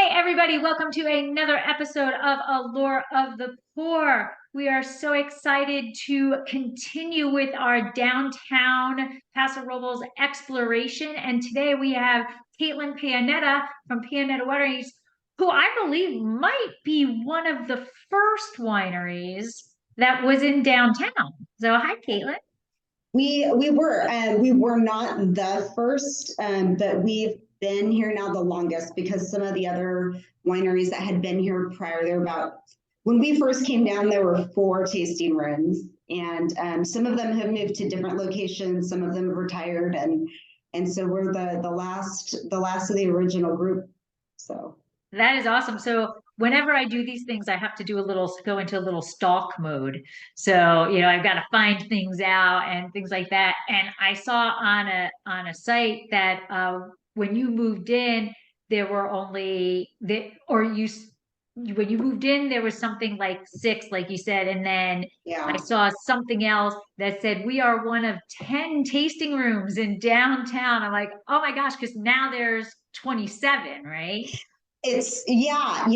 Hey, everybody, welcome to another episode of Allure of the Poor. We are so excited to continue with our downtown Paso Robles exploration. And today we have Cailtin Pianetta from Pianetta Wineries, who I believe might be one of the first wineries that was in downtown. So, hi, Cailtin. We were not the first, but we've been here now the longest because some of the other wineries that had been here prior, when we first came down, there were 4 tasting rooms, and some of them have moved to different locations, some of them have retired, and so we're the last of the original group. So That is awesome. So whenever I do these things, I have to go into a little stalk mode. So, I've got to find things out and things like that. And I saw on a site that when you moved in, there were only that, or when you moved in, there was something like 6, like you said, and then I yeah. saw something else that said we are one of 10 tasting rooms in downtown. I'm like, oh my gosh, because now there's 27, right? It's and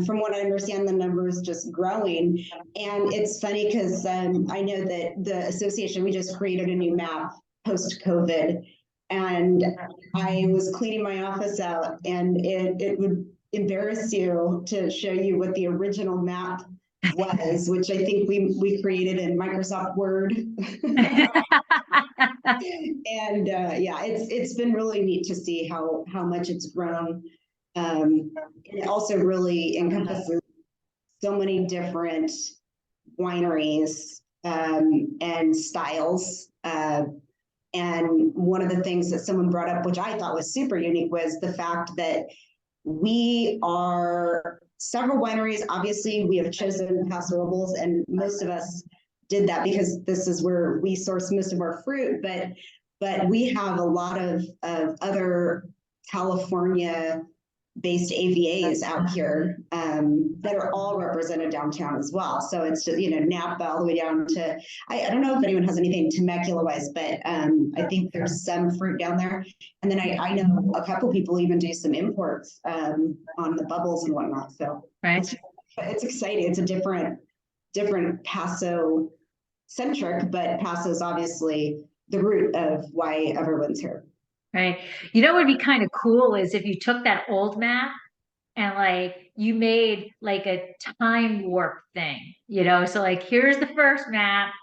from what I understand, the number is just growing. And it's funny because I know that the association, we just created a new map post COVID, and I was cleaning my office out, and it would embarrass you to show you what the original map was, which I think we created in Microsoft Word. And yeah, it's been really neat to see how much it's grown. And it also really encompasses so many different wineries and styles. And one of the things that someone brought up, which I thought was super unique, was the fact that we are several wineries. Obviously, we have chosen Paso Robles, and most of us did that because this is where we source most of our fruit. But we have a lot of other California-based AVAs out here that are all represented downtown as well. So it's just, Napa all the way down to, I don't know if anyone has anything Temecula-wise, but I think there's some fruit down there. And then I know a couple people even do some imports on the bubbles and whatnot. So Right. it's exciting. It's a different Paso centric, but Paso is obviously the root of why everyone's here. Right. What would be kind of cool is if you took that old map and like you made like a time warp thing, so like here's the first map,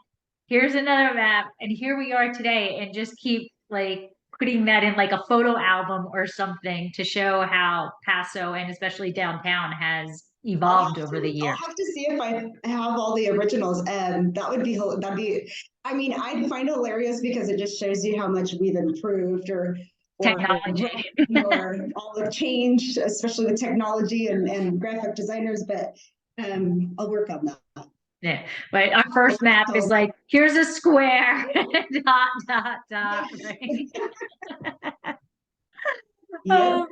here's another map, and here we are today, and just keep like putting that in like a photo album or something to show how Paso and especially downtown has evolved over the I'll years. have to see if I have all the originals. I mean, I'd find it hilarious because it just shows you how much we've improved or Technology. or all have changed, especially with technology and graphic designers, but I'll work on that. Yeah, but our first map is like, here's a square, dot, dot, dot, right? Yeah.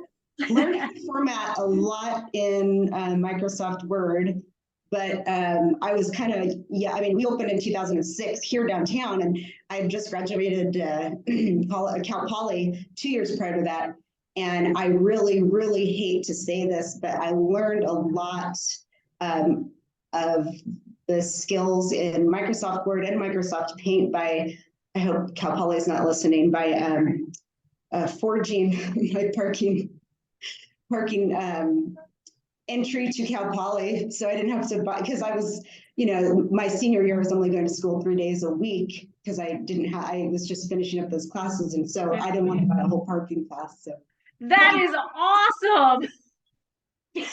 Learning to format a lot in Microsoft Word, but I was kind of, I mean, we opened in 2006 here downtown, and I just graduated Cal Poly 2 years prior to that. And I really, really hate to say this, but I learned a lot of the skills in Microsoft Word and Microsoft Paint by, I hope Cal Poly is not listening, by forging my parking entry to Cal Poly. So I didn't have to buy, because I was, my senior year was only going to school 3 days a week because I was just finishing up those classes. And so I didn't want to buy a whole parking pass. So That is awesome. Yeah.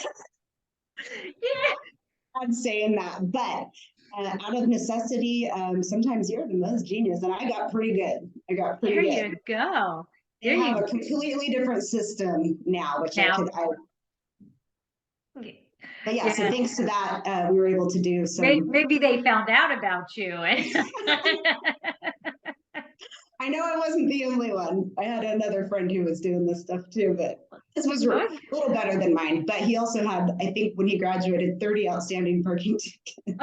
I'm saying that, but out of necessity, sometimes you're the most genius, and I got pretty good. There you go. They have a completely different system now, which but yeah, so thanks to that, we were able to do some. Maybe they found out about you. I know I wasn't the only one. I had another friend who was doing this stuff too, but this was a little better than mine. But he also had, I think when he graduated, 30 outstanding parking tickets.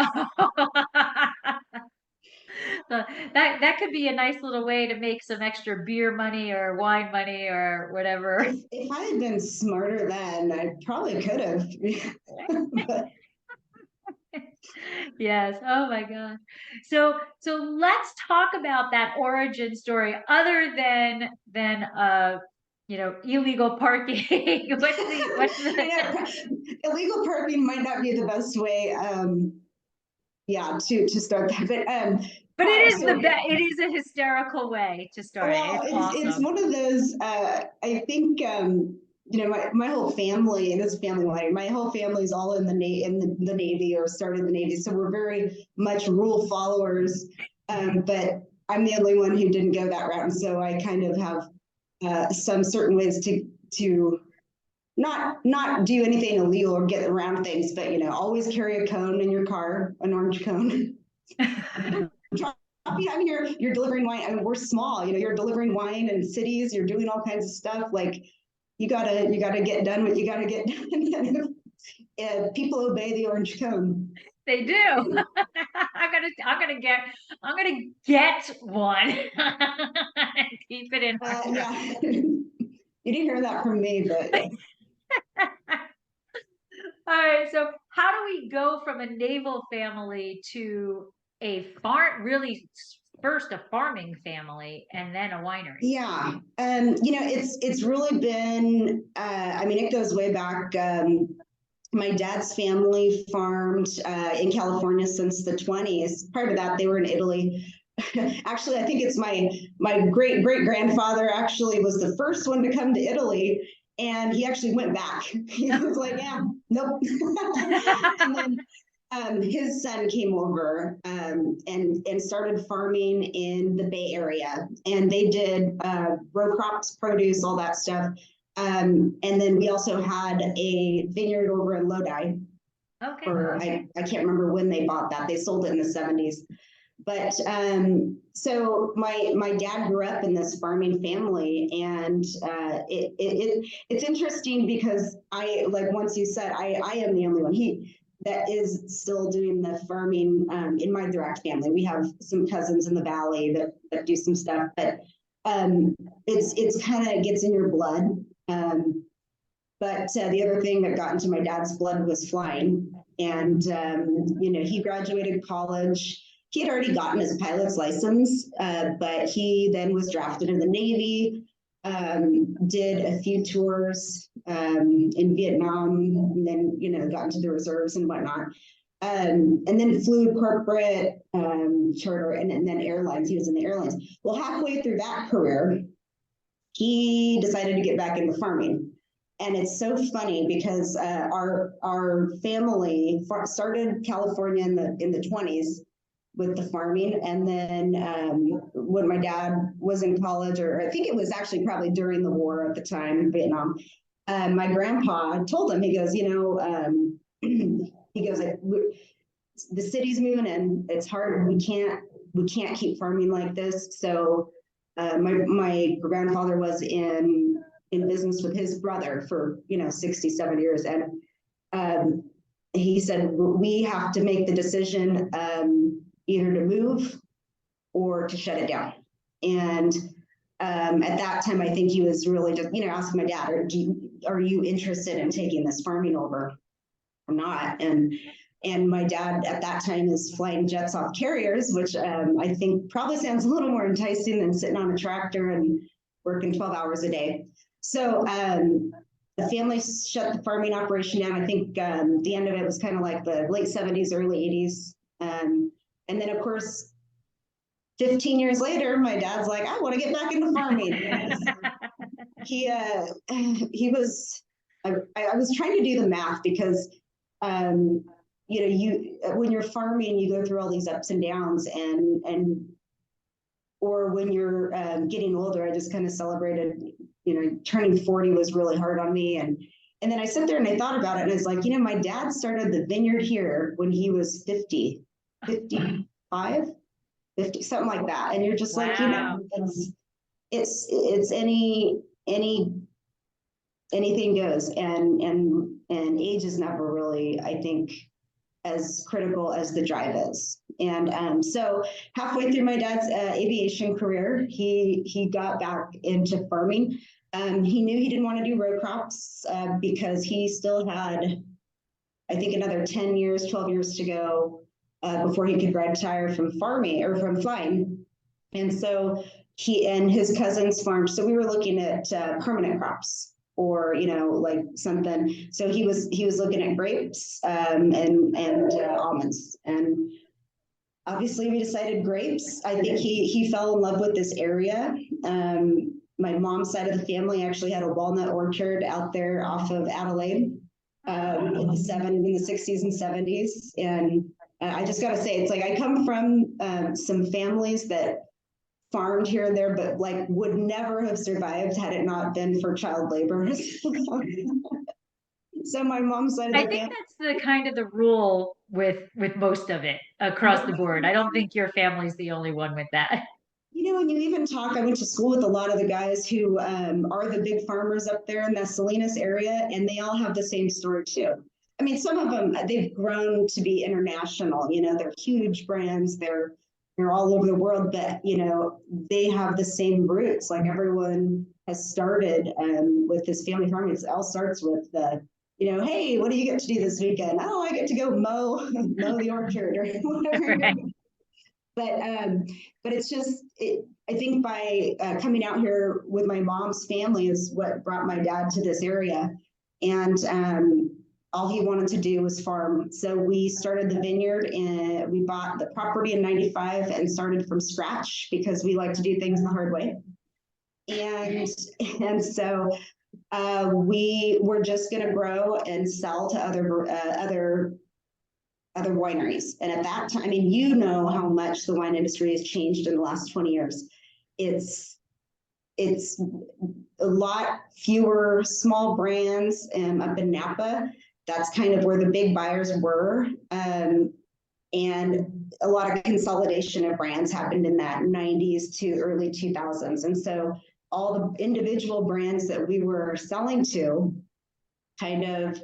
So that could be a nice little way to make some extra beer money or wine money or whatever. If I had been smarter then, I probably could have. But Yes. Oh my God. So let's talk about that origin story other than illegal parking. you illegal parking might not be the best way, yeah, to start that. But it is So it is a hysterical way to start it. well, It's it's awesome. one of those. I think my whole family, and it's family wine. My whole family is all in the Navy or started the Navy, so we're very much rule followers. But I'm the only one who didn't go that route, and so I kind of have some certain ways to not do anything illegal or get around things, but always carry a cone in your car, an orange cone. I mean, you're delivering wine. I mean, we're small. You're delivering wine in cities. You're doing all kinds of stuff. Like you gotta get done what you gotta get done. And people obey the orange cone. They do. I'm gonna get one. Keep it in. Yeah, you didn't hear that from me, but yeah. All right. So how do we go from a naval family to a really first a farming family and then a winery? Yeah, it's really been. I mean, it goes way back. My dad's family farmed in California since the 20s. Part of that, they were in Italy. Actually, I think it's my great grandfather actually was the first one to come to Italy, and he actually went back. He was like, "Yeah, nope." And then his son came over and started farming in the Bay Area, and they did row crops, produce, all that stuff. And then we also had a vineyard over in Lodi. Okay. I can't remember when they bought that. They sold it in the 70s. But so my dad grew up in this farming family, and it's interesting because once you said I am the only one that is still doing the farming in my direct family. We have some cousins in the valley that do some stuff, but it's kind of gets in your blood. But the other thing that got into my dad's blood was flying, and he graduated college. He had already gotten his pilot's license, but he then was drafted in the Navy, did a few tours in Vietnam, and then, got into the reserves and whatnot. And then flew corporate charter and then airlines. He was in the airlines. Well, halfway through that career, he decided to get back into farming. And it's so funny because our family started California in the 20s with the farming. And then when my dad was in college, or I think it was actually probably during the war at the time in Vietnam, my grandpa told him, he goes, he goes, the city's moving in, it's hard. We can't keep farming like this. So my grandfather was in business with his brother for 67 years, and he said we have to make the decision either to move or to shut it down. And at that time, I think he was really just asking my dad, are you interested in taking this farming over or not? And my dad at that time is flying jets off carriers, which I think probably sounds a little more enticing than sitting on a tractor and working 12 hours a day. So the family shut the farming operation down. I think the end of it was kind of like the late 70s, early 80s. And then, of course, 15 years later, my dad's like, I want to get back into farming. He was, I was trying to do the math because, when you're farming, you go through all these ups and downs, or when you're getting older. I just kind of celebrated, turning 40 was really hard on me. And then I sat there and I thought about it, and I was like, my dad started the vineyard here when he was 50, 55, 50, something like that. And you're just like, it's anything goes. And age is never really, I think, as critical as the drive is. And so halfway through my dad's aviation career, he got back into farming. He knew he didn't want to do row crops because he still had, I think, another 10 years, 12 years to go before he could retire from farming or from flying. And so he and his cousins farmed. So we were looking at permanent crops or, like something. So he was looking at grapes and almonds. And obviously we decided grapes. I think he fell in love with this area. My mom's side of the family actually had a walnut orchard out there off of Adelaide in the 60s and 70s. And I just got to say, it's like I come from some families that farmed here and there, but like would never have survived had it not been for child labor. So my mom's side of the I think family. that's the kind of the rule with most of it across the board. I don't think your family's the only one with that. When you even talk, I went to school with a lot of the guys who are the big farmers up there in the Salinas area, and they all have the same story too. I mean, some of them, they've grown to be international, they're huge brands, they're all over the world, but, they have the same roots. Like everyone has started with this family farming. It all starts with the, hey, what do you get to do this weekend? Oh, I get to go mow the orchard or whatever. Right. But it's just, I think by coming out here with my mom's family is what brought my dad to this area. And all he wanted to do was farm. So we started the vineyard and we bought the property in 95 and started from scratch because we like to do things the hard way. And so we were just going to grow and sell to other wineries. And at that time, I mean, how much the wine industry has changed in the last 20 years. It's a lot fewer small brands up in Napa. That's kind of where the big buyers were. And a lot of consolidation of brands happened in that 90s to early 2000s. And so all the individual brands that we were selling to kind of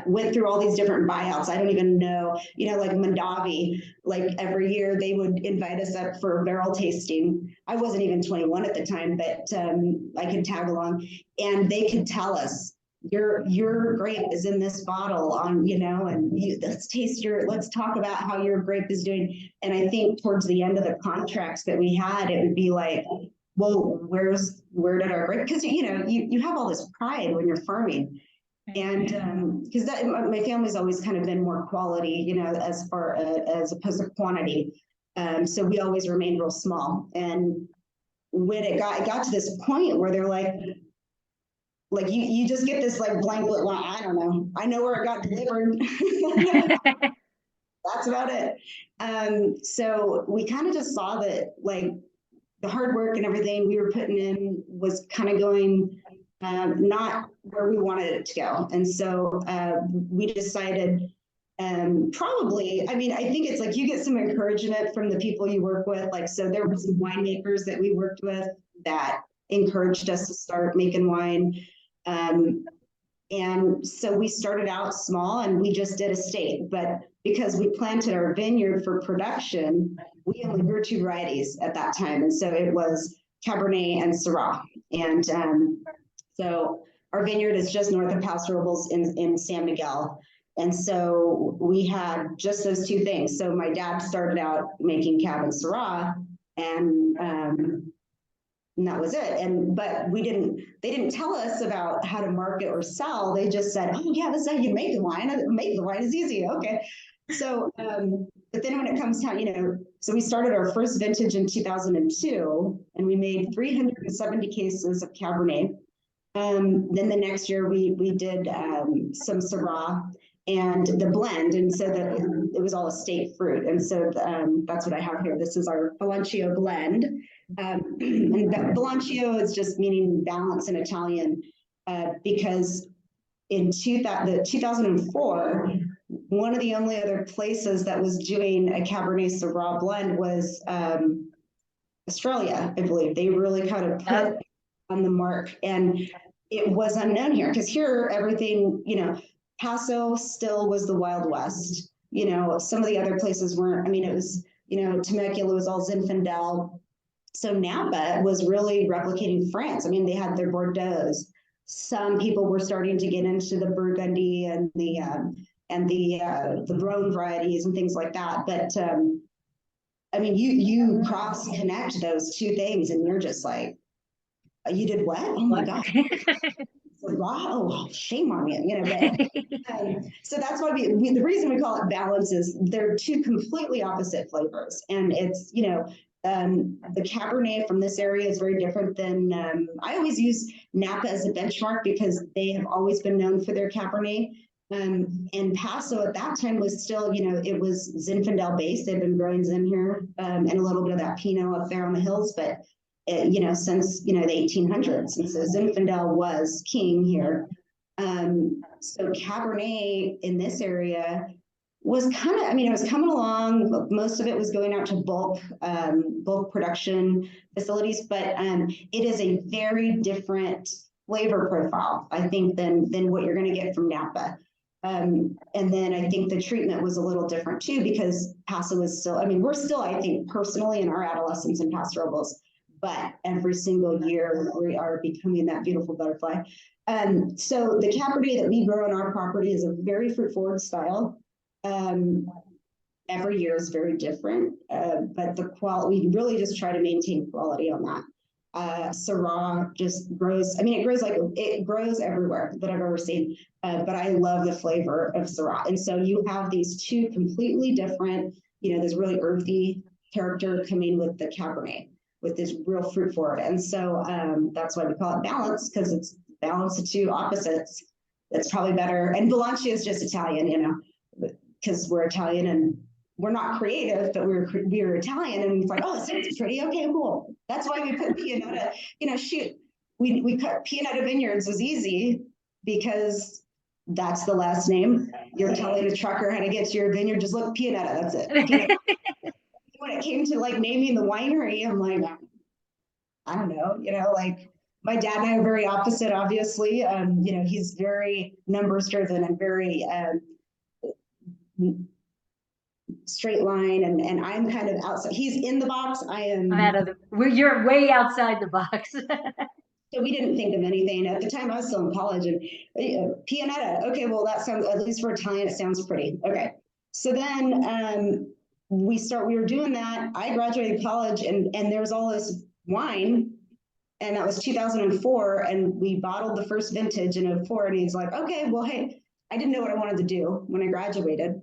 went through all these different buyouts. I don't even know, like Mondavi, like every year they would invite us up for a barrel tasting. I wasn't even 21 at the time, but I could tag along, and they could tell us, your grape is in this bottle and let's talk about how your grape is doing. And I think towards the end of the contracts that we had, it would be like, well, where did our grape? Because you have all this pride when you're farming. And because my family's always kind of been more quality, as far as opposed to quantity. So we always remained real small. And when it got to this point where they're like you just get this like blanket line. I don't know. I know where it got delivered. That's about it. So we kind of just saw that like the hard work and everything we were putting in was kind of going not where we wanted it to go. And so we decided probably, I think it's like you get some encouragement from the people you work with. Like, so there were some winemakers that we worked with that encouraged us to start making wine. And so we started out small and we just did estate, but because we planted our vineyard for production, we only grew 2 varieties at that time. And so it was Cabernet and Syrah. And so our vineyard is just north of Paso Robles in San Miguel. And so we had just those 2 things. So my dad started out making Cab and Syrah, and that was it. But they didn't tell us about how to market or sell. They just said, oh yeah, this is how you make the wine. Make the wine is easy. Okay. So, but then when it comes time, so we started our first vintage in 2002 and we made 370 cases of Cabernet. Then the next year we did some Syrah and the blend. And so it was all estate fruit. And so that's what I have here. This is our Balancio blend. And Balancio is just meaning balance in Italian because in 2004, one of the only other places that was doing a Cabernet Syrah blend was Australia, I believe. They really kind of put on the mark, and it was unknown here because here everything, Paso still was the Wild West. You know, some of the other places weren't. I mean, it was, you know, Temecula was all Zinfandel. So Napa was really replicating France. I mean, they had their Bordeaux. Some people were starting to get into the Burgundy and the Rhone varieties and things like that. But I mean, you cross connect those two things, and you're just like, you did what? Oh my God. Wow, shame on you, you know, but so that's why the reason we call it balance is they're two completely opposite flavors. And it's, you know, the Cabernet from this area is very different than, I always use Napa as a benchmark because they have always been known for their Cabernet. And Paso at that time was still, you know, it was Zinfandel based. They've been growing Zin here, and a little bit of that Pinot up there on the hills, but you know, since, you know, the 1800s. And so Zinfandel was king here. So Cabernet in this area was kind of, I mean, it was coming along. Most of it was going out to bulk production facilities, but it is a very different flavor profile, I think, than what you're going to get from Napa. And then I think the treatment was a little different too, because Paso is still, I mean, we're still, I think, personally in our adolescence in Paso Robles, but every single year we are becoming that beautiful butterfly. So the Cabernet that we grow on our property is a very fruit forward style. Every year is very different, but the quality, we really just try to maintain quality on that. Syrah just grows, I mean, it grows everywhere that I've ever seen, but I love the flavor of Syrah. And so you have these two completely different, you know, this really earthy character coming with the Cabernet, with this real fruit forward. And so that's why we call it balance, because it's balance of two opposites. That's probably better. And Belanci is just Italian, you know, because we're Italian and we're not creative, but we're Italian, and it's like, oh, it sounds pretty. Okay, cool. That's why we put Pianetta. You know, shoot, we cut Pianetta Vineyards was easy because that's the last name. You're telling a trucker how to get to your vineyard. Just look, Pianetta. That's it. Pianetta. When it came to like naming the winery, I'm like, I don't know. You know, like my dad and I are very opposite. Obviously, you know, he's very numbers driven and very straight line, and I'm kind of outside. He's in the box. I am out of you're way outside the box. So we didn't think of anything at the time. I was still in college, and Pianetta. Okay, well that sounds, at least for Italian, it sounds pretty. Okay, so then we were doing that. I graduated college, and there was all this wine, and that was 2004, and we bottled the first vintage in 2004. And he's like, okay, well, hey, I didn't know what I wanted to do when I graduated.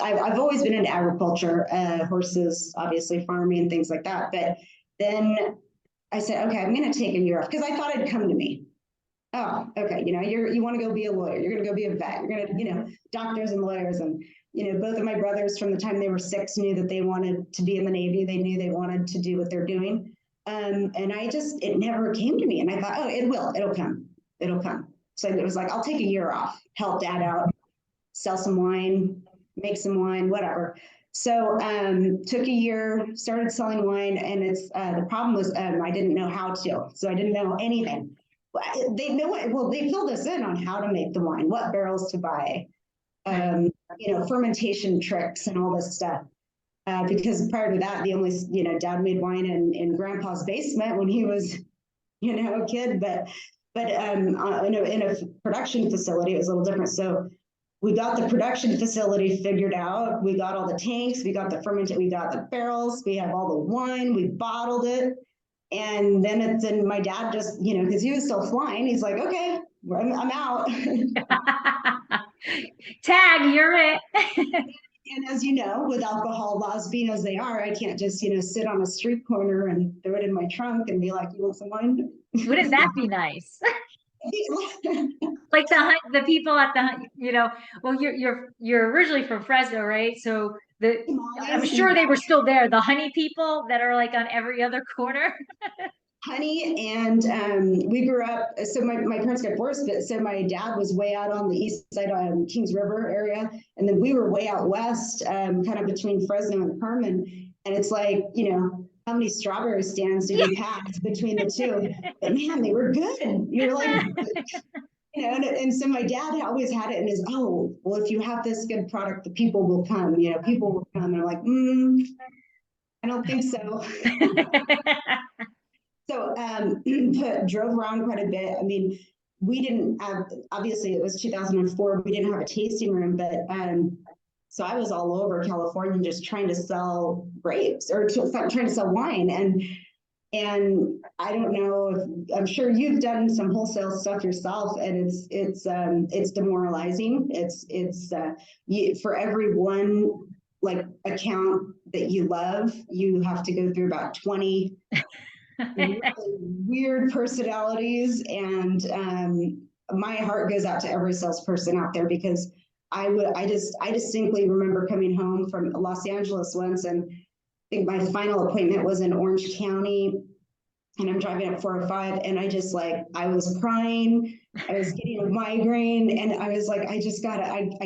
I've always been into agriculture, horses, obviously farming and things like that. But then I said, okay, I'm going to take a year off because I thought it'd come to me. Oh, okay. You know, you want to go be a lawyer. You're going to go be a vet. You're going to, you know, doctors and lawyers. And, you know, both of my brothers from the time they were 6 knew that they wanted to be in the Navy. They knew they wanted to do what they're doing. And it never came to me. And I thought, oh, it'll come. So it was like, I'll take a year off, help dad out, sell some wine, make some wine, whatever. So took a year, started selling wine, and it's the problem was I didn't know how to, so I didn't know anything. They know what, well, they filled us in on how to make the wine, what barrels to buy, you know, fermentation tricks and all this stuff. Because prior to that, the only, you know, dad made wine in grandpa's basement when he was, you know, a kid, but in a production facility, it was a little different. So we got the production facility figured out. We got all the tanks, we got the fermented, we got the barrels, we have all the wine, we bottled it. And then my dad just, you know, because he was still flying, he's like, okay, I'm out. Tag, you're it. And as you know, with alcohol laws being as they are, I can't just, you know, sit on a street corner and throw it in my trunk and be like, you want some wine? Wouldn't that be nice? Like the people at the, you know, well, you're originally from Fresno, right? So I'm sure they were still there. The honey people that are like on every other corner. Honey, and we grew up, so my parents got divorced, but so my dad was way out on the east side on Kings River area, and then we were way out west, kind of between Fresno and Carmen. And it's like, you know, how many strawberry stands did you pass between the two? But man, they were good. You're like, And so my dad always had it in his, oh, well, if you have this good product, the people will come, people will come. And I'm like, I don't think so. So drove around quite a bit. I mean, we didn't have, obviously it was 2004, we didn't have a tasting room, but so I was all over California just trying to sell grapes or trying to sell wine. And I don't know if, I'm sure you've done some wholesale stuff yourself, and it's demoralizing. It's for every one like account that you love, you have to go through about 20 really weird personalities. And my heart goes out to every salesperson out there, because I distinctly remember coming home from Los Angeles once, and I think my final appointment was in Orange County, and I'm driving up 405, and I was crying. I was getting a migraine, and I was like, I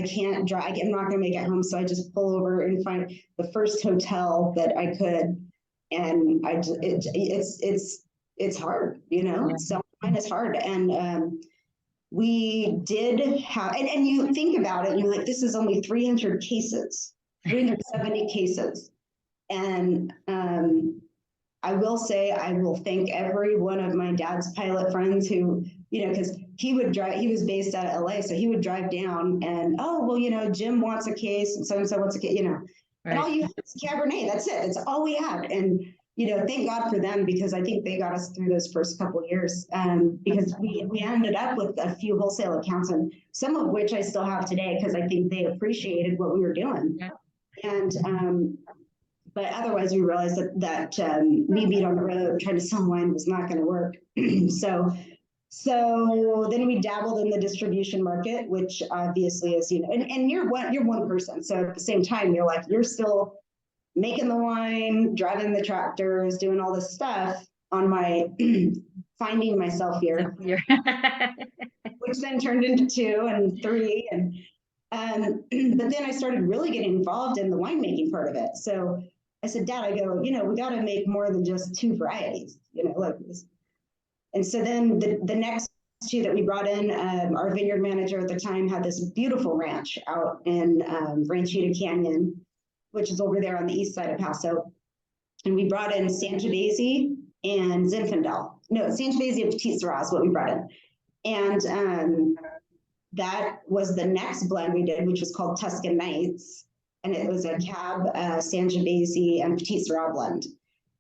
can't drive. I'm not going to make it home. So I just pull over and find the first hotel that I could. And it's hard, Yeah. So mine is hard. And we did have, and you think about it, and you're like, this is only 300 cases, 370 cases. And I will say, I will thank every one of my dad's pilot friends who, because he would drive, he was based out of LA, so he would drive down and, oh, well, Jim wants a case and so wants a case, Right. And all you have is Cabernet. That's it. That's all we had. And, thank God for them, because I think they got us through those first couple of years. Because we ended up with a few wholesale accounts, and some of which I still have today, because I think they appreciated what we were doing. Yeah. And, but otherwise, we realized that me being on the road trying to sell wine was not going to work. So then we dabbled in the distribution market, which obviously is, and you're one person. So at the same time, you're still making the wine, driving the tractors, doing all this stuff on my finding myself here, which then turned into 2 and 3. But then I started really getting involved in the winemaking part of it. So I said, Dad, I go, we got to make more than just 2 varieties, like this. And so then the next 2 that we brought in, our vineyard manager at the time had this beautiful ranch out in Ranchita Canyon, which is over there on the east side of Paso. And we brought in Sangiovese and Zinfandel. No, Sangiovese and Petit Syrah is what we brought in. And that was the next blend we did, which was called Tuscan Nights. And it was a Cab, Sangiovese, and Petit Syrah blend.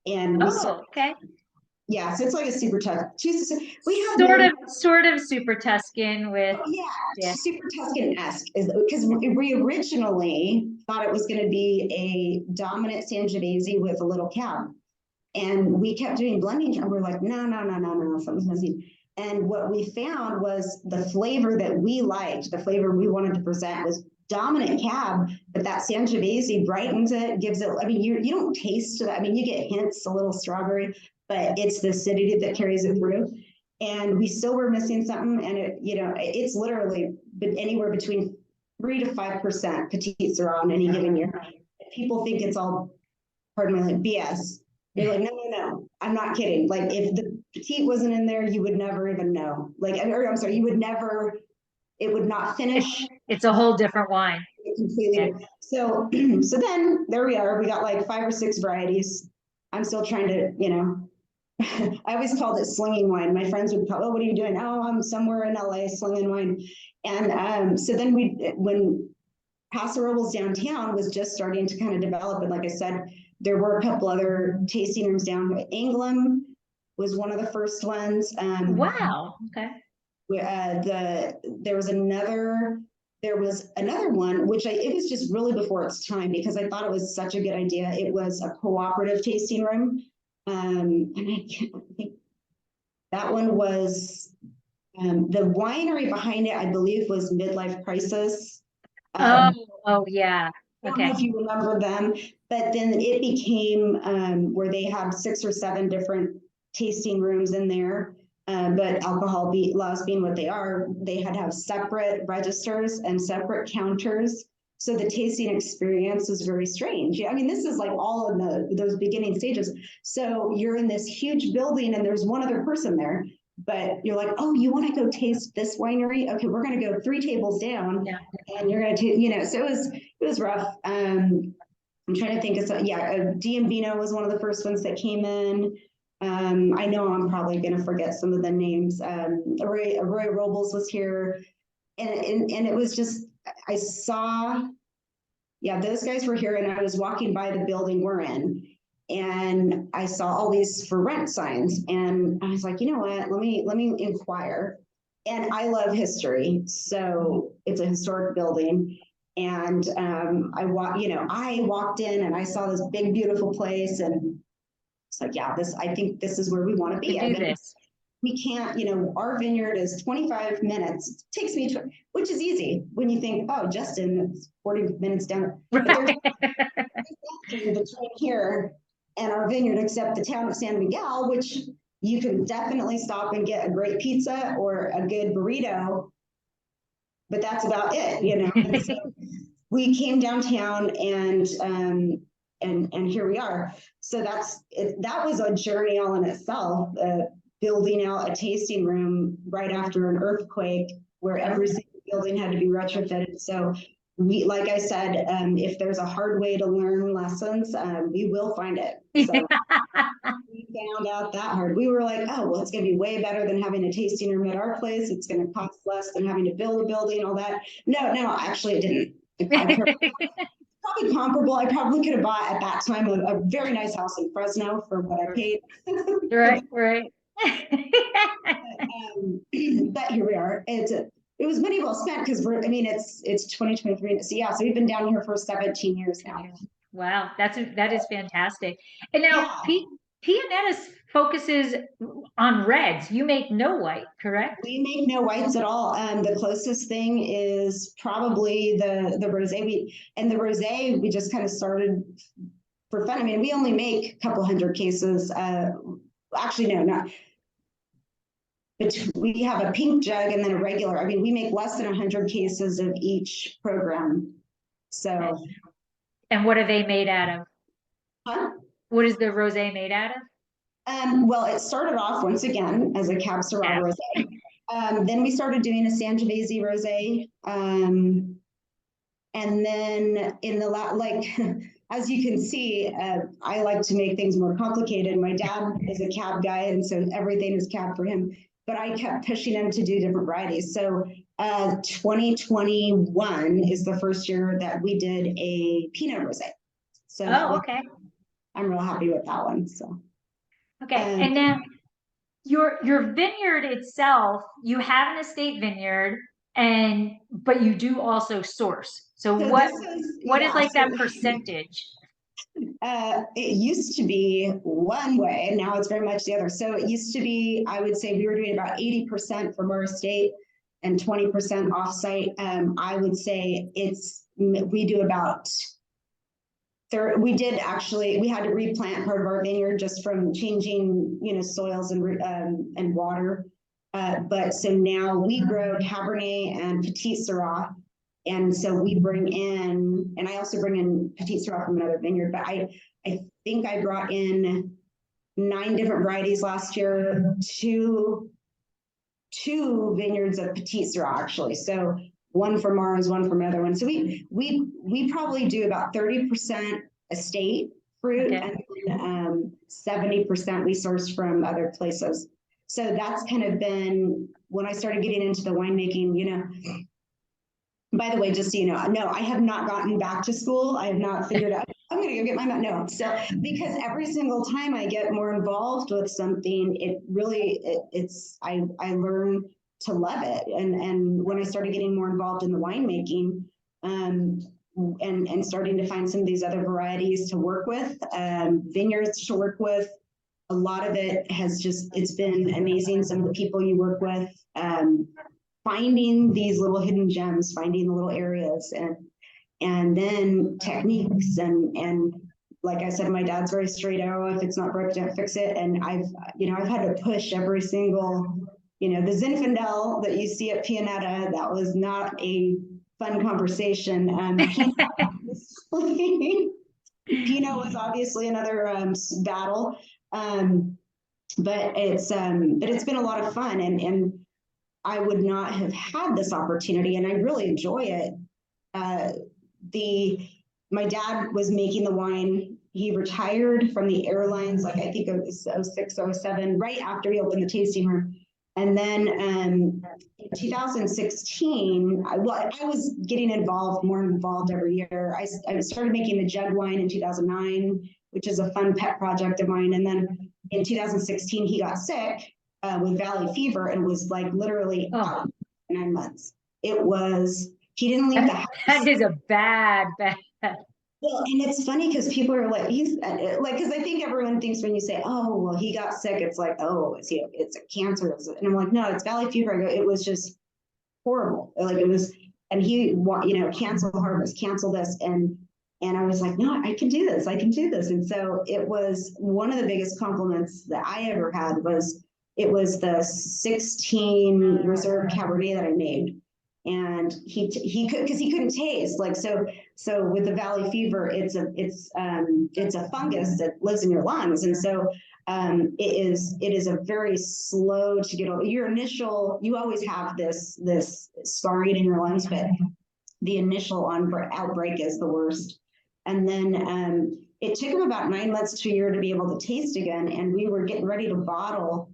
And we okay. Yeah, so it's like a super tough. We have sort of super Tuscan with. Oh, yeah, super Tuscan-esque, is because we originally thought it was going to be a dominant Sangiovese with a little Cab, and we kept doing blending, and we're like, no, something's missing. And what we found was the flavor that we liked, the flavor we wanted to present, was dominant Cab, but that Sangiovese brightens it, gives it. I mean, you don't taste that. I mean, you get hints, a little strawberry, but it's the acidity that carries it through. And we still were missing something, and it's literally anywhere between 3 to 5% Petit Syrah in any given year. People think it's all, pardon me, like BS. They're like, no, I'm not kidding. Like, if the Petit wasn't in there, you would never even know. Like, I'm sorry, you would never. It would not finish. It's a whole different wine. Completely. Yeah. So then there we are. We got like 5 or 6 varieties. I'm still trying to, I always called it slinging wine. My friends would call, oh, what are you doing? Oh, I'm somewhere in LA slinging wine. And so then when Paso Robles downtown was just starting to kind of develop, and like I said, there were a couple other tasting rooms down. Anglim was one of the first ones. Wow. Okay. There was another one, which it was just really before its time, because I thought it was such a good idea. It was a cooperative tasting room. And I think that one was the winery behind it, I believe, was Midlife Crisis. Oh yeah. I don't know if you remember them, but then it became where they had 6 or 7 different tasting rooms in there. But alcohol laws being what they are, they had to have separate registers and separate counters. So the tasting experience was very strange. I mean, this is like all in those beginning stages. So you're in this huge building and there's one other person there. but you're like, oh, you want to go taste this winery? Okay, we're going to go 3 tables down, and you're going to, so it was rough. I'm trying to think of some, Vino was one of the first ones that came in. I know I'm probably going to forget some of the names. Roy Robles was here, and it was just, I saw, those guys were here, and I was walking by the building we're in, and I saw all these for rent signs, and I was like, you know what, let me inquire. And I love history, so it's a historic building. And I walked in and I saw this big, beautiful place, and it's like, I think this is where we want to be. Do this. We can't, our vineyard is 25 minutes. It takes me, which is easy when you think, oh, Justin, it's 40 minutes down. But there's between here and our vineyard, except the town of San Miguel, which you can definitely stop and get a great pizza or a good burrito, but that's about it, So we came downtown, and here we are. So that was a journey all in itself, building out a tasting room right after an earthquake where every single building had to be retrofitted. So we, like I said, if there's a hard way to learn lessons, we will find it. So we found out that hard. We were like, oh, well, it's going to be way better than having a tasting room at our place. It's going to cost less than having to build a building, all that. No, actually, it didn't. Probably comparable. I probably could have bought at that time a very nice house in Fresno for what I paid. Right. But here we are. It was money well spent, because it's 2023. So we've been down here for 17 years now. Wow, that is fantastic. And now Pianetta focuses on reds. You make no white, correct? We make no whites at all. The closest thing is probably the rosé. The rosé we just kind of started for fun. We only make a couple hundred cases. Actually, no, not. But we have a pink jug and then a regular. We make less than 100 cases of each program. So. And what are they made out of? Huh? What is the rosé made out of? Well, it started off once again as a Cab Syrah rosé. Then we started doing a Sangiovese rosé. And then in the as you can see, I like to make things more complicated. My dad is a Cab guy, and so everything is Cab for him. But I kept pushing him to do different varieties. So 2021 is the first year that we did a Pinot rosé. So okay. I'm real happy with that one. So okay, and then your vineyard itself, you have an estate vineyard, but you do also source. So what is like that percentage? It used to be one way, and now it's very much the other. So it used to be, I would say we were doing about 80% from our estate and 20% offsite. I would say we do about we had to replant part of our vineyard just from changing, soils and water. But so now we grow Cabernet and Petit Syrah. And so we bring in, and I also bring in Petit Syrah from another vineyard, but I think I brought in 9 different varieties last year, two vineyards of Petit Syrah, actually. So one from ours, one from another one. So we probably do about 30% estate fruit, and 70% we source from other places. So that's kind of been when I started getting into the winemaking, by the way, just so you know, no, I have not gotten back to school. I have not figured out, I'm going to go get my, no. So, because every single time I get more involved with something, I learn to love it. And when I started getting more involved in the winemaking, and starting to find some of these other varieties to work with, vineyards to work with, a lot of it has it's been amazing. Some of the people you work with, finding these little hidden gems, finding the little areas, and then techniques, and like I said, my dad's very straight arrow. If it's not broke, don't fix it. And I've had to push every single, the Zinfandel that you see at Pianetta, that was not a fun conversation. Pinot was obviously another battle. but it's been a lot of fun, and I would not have had this opportunity, and I really enjoy it. My dad was making the wine. He retired from the airlines, like I think it was 06, 07, right after he opened the tasting room. And then in 2016, I was getting more involved every year. I started making the jug wine in 2009, which is a fun pet project of mine. And then in 2016, he got sick with valley fever and was like literally out for 9 months. He didn't leave the house. That is a bad. Well, and it's funny because people are like, because I think everyone thinks when you say, oh, well, he got sick, it's like, oh, it's a cancer. And I'm like, no, it's valley fever. It was just horrible. Like it was, and he, cancel harvest, cancel this. And I was like, no, I can do this. I can do this. And so it was one of the biggest compliments that I ever had it was the 16 reserve Cabernet that I made. And he could, because he couldn't taste, like, so with the valley fever, it's a fungus that lives in your lungs. And so it is a very slow to get over. You always have this scarring in your lungs, but the initial outbreak is the worst. And then it took him about 9 months to a year to be able to taste again. And we were getting ready to bottle.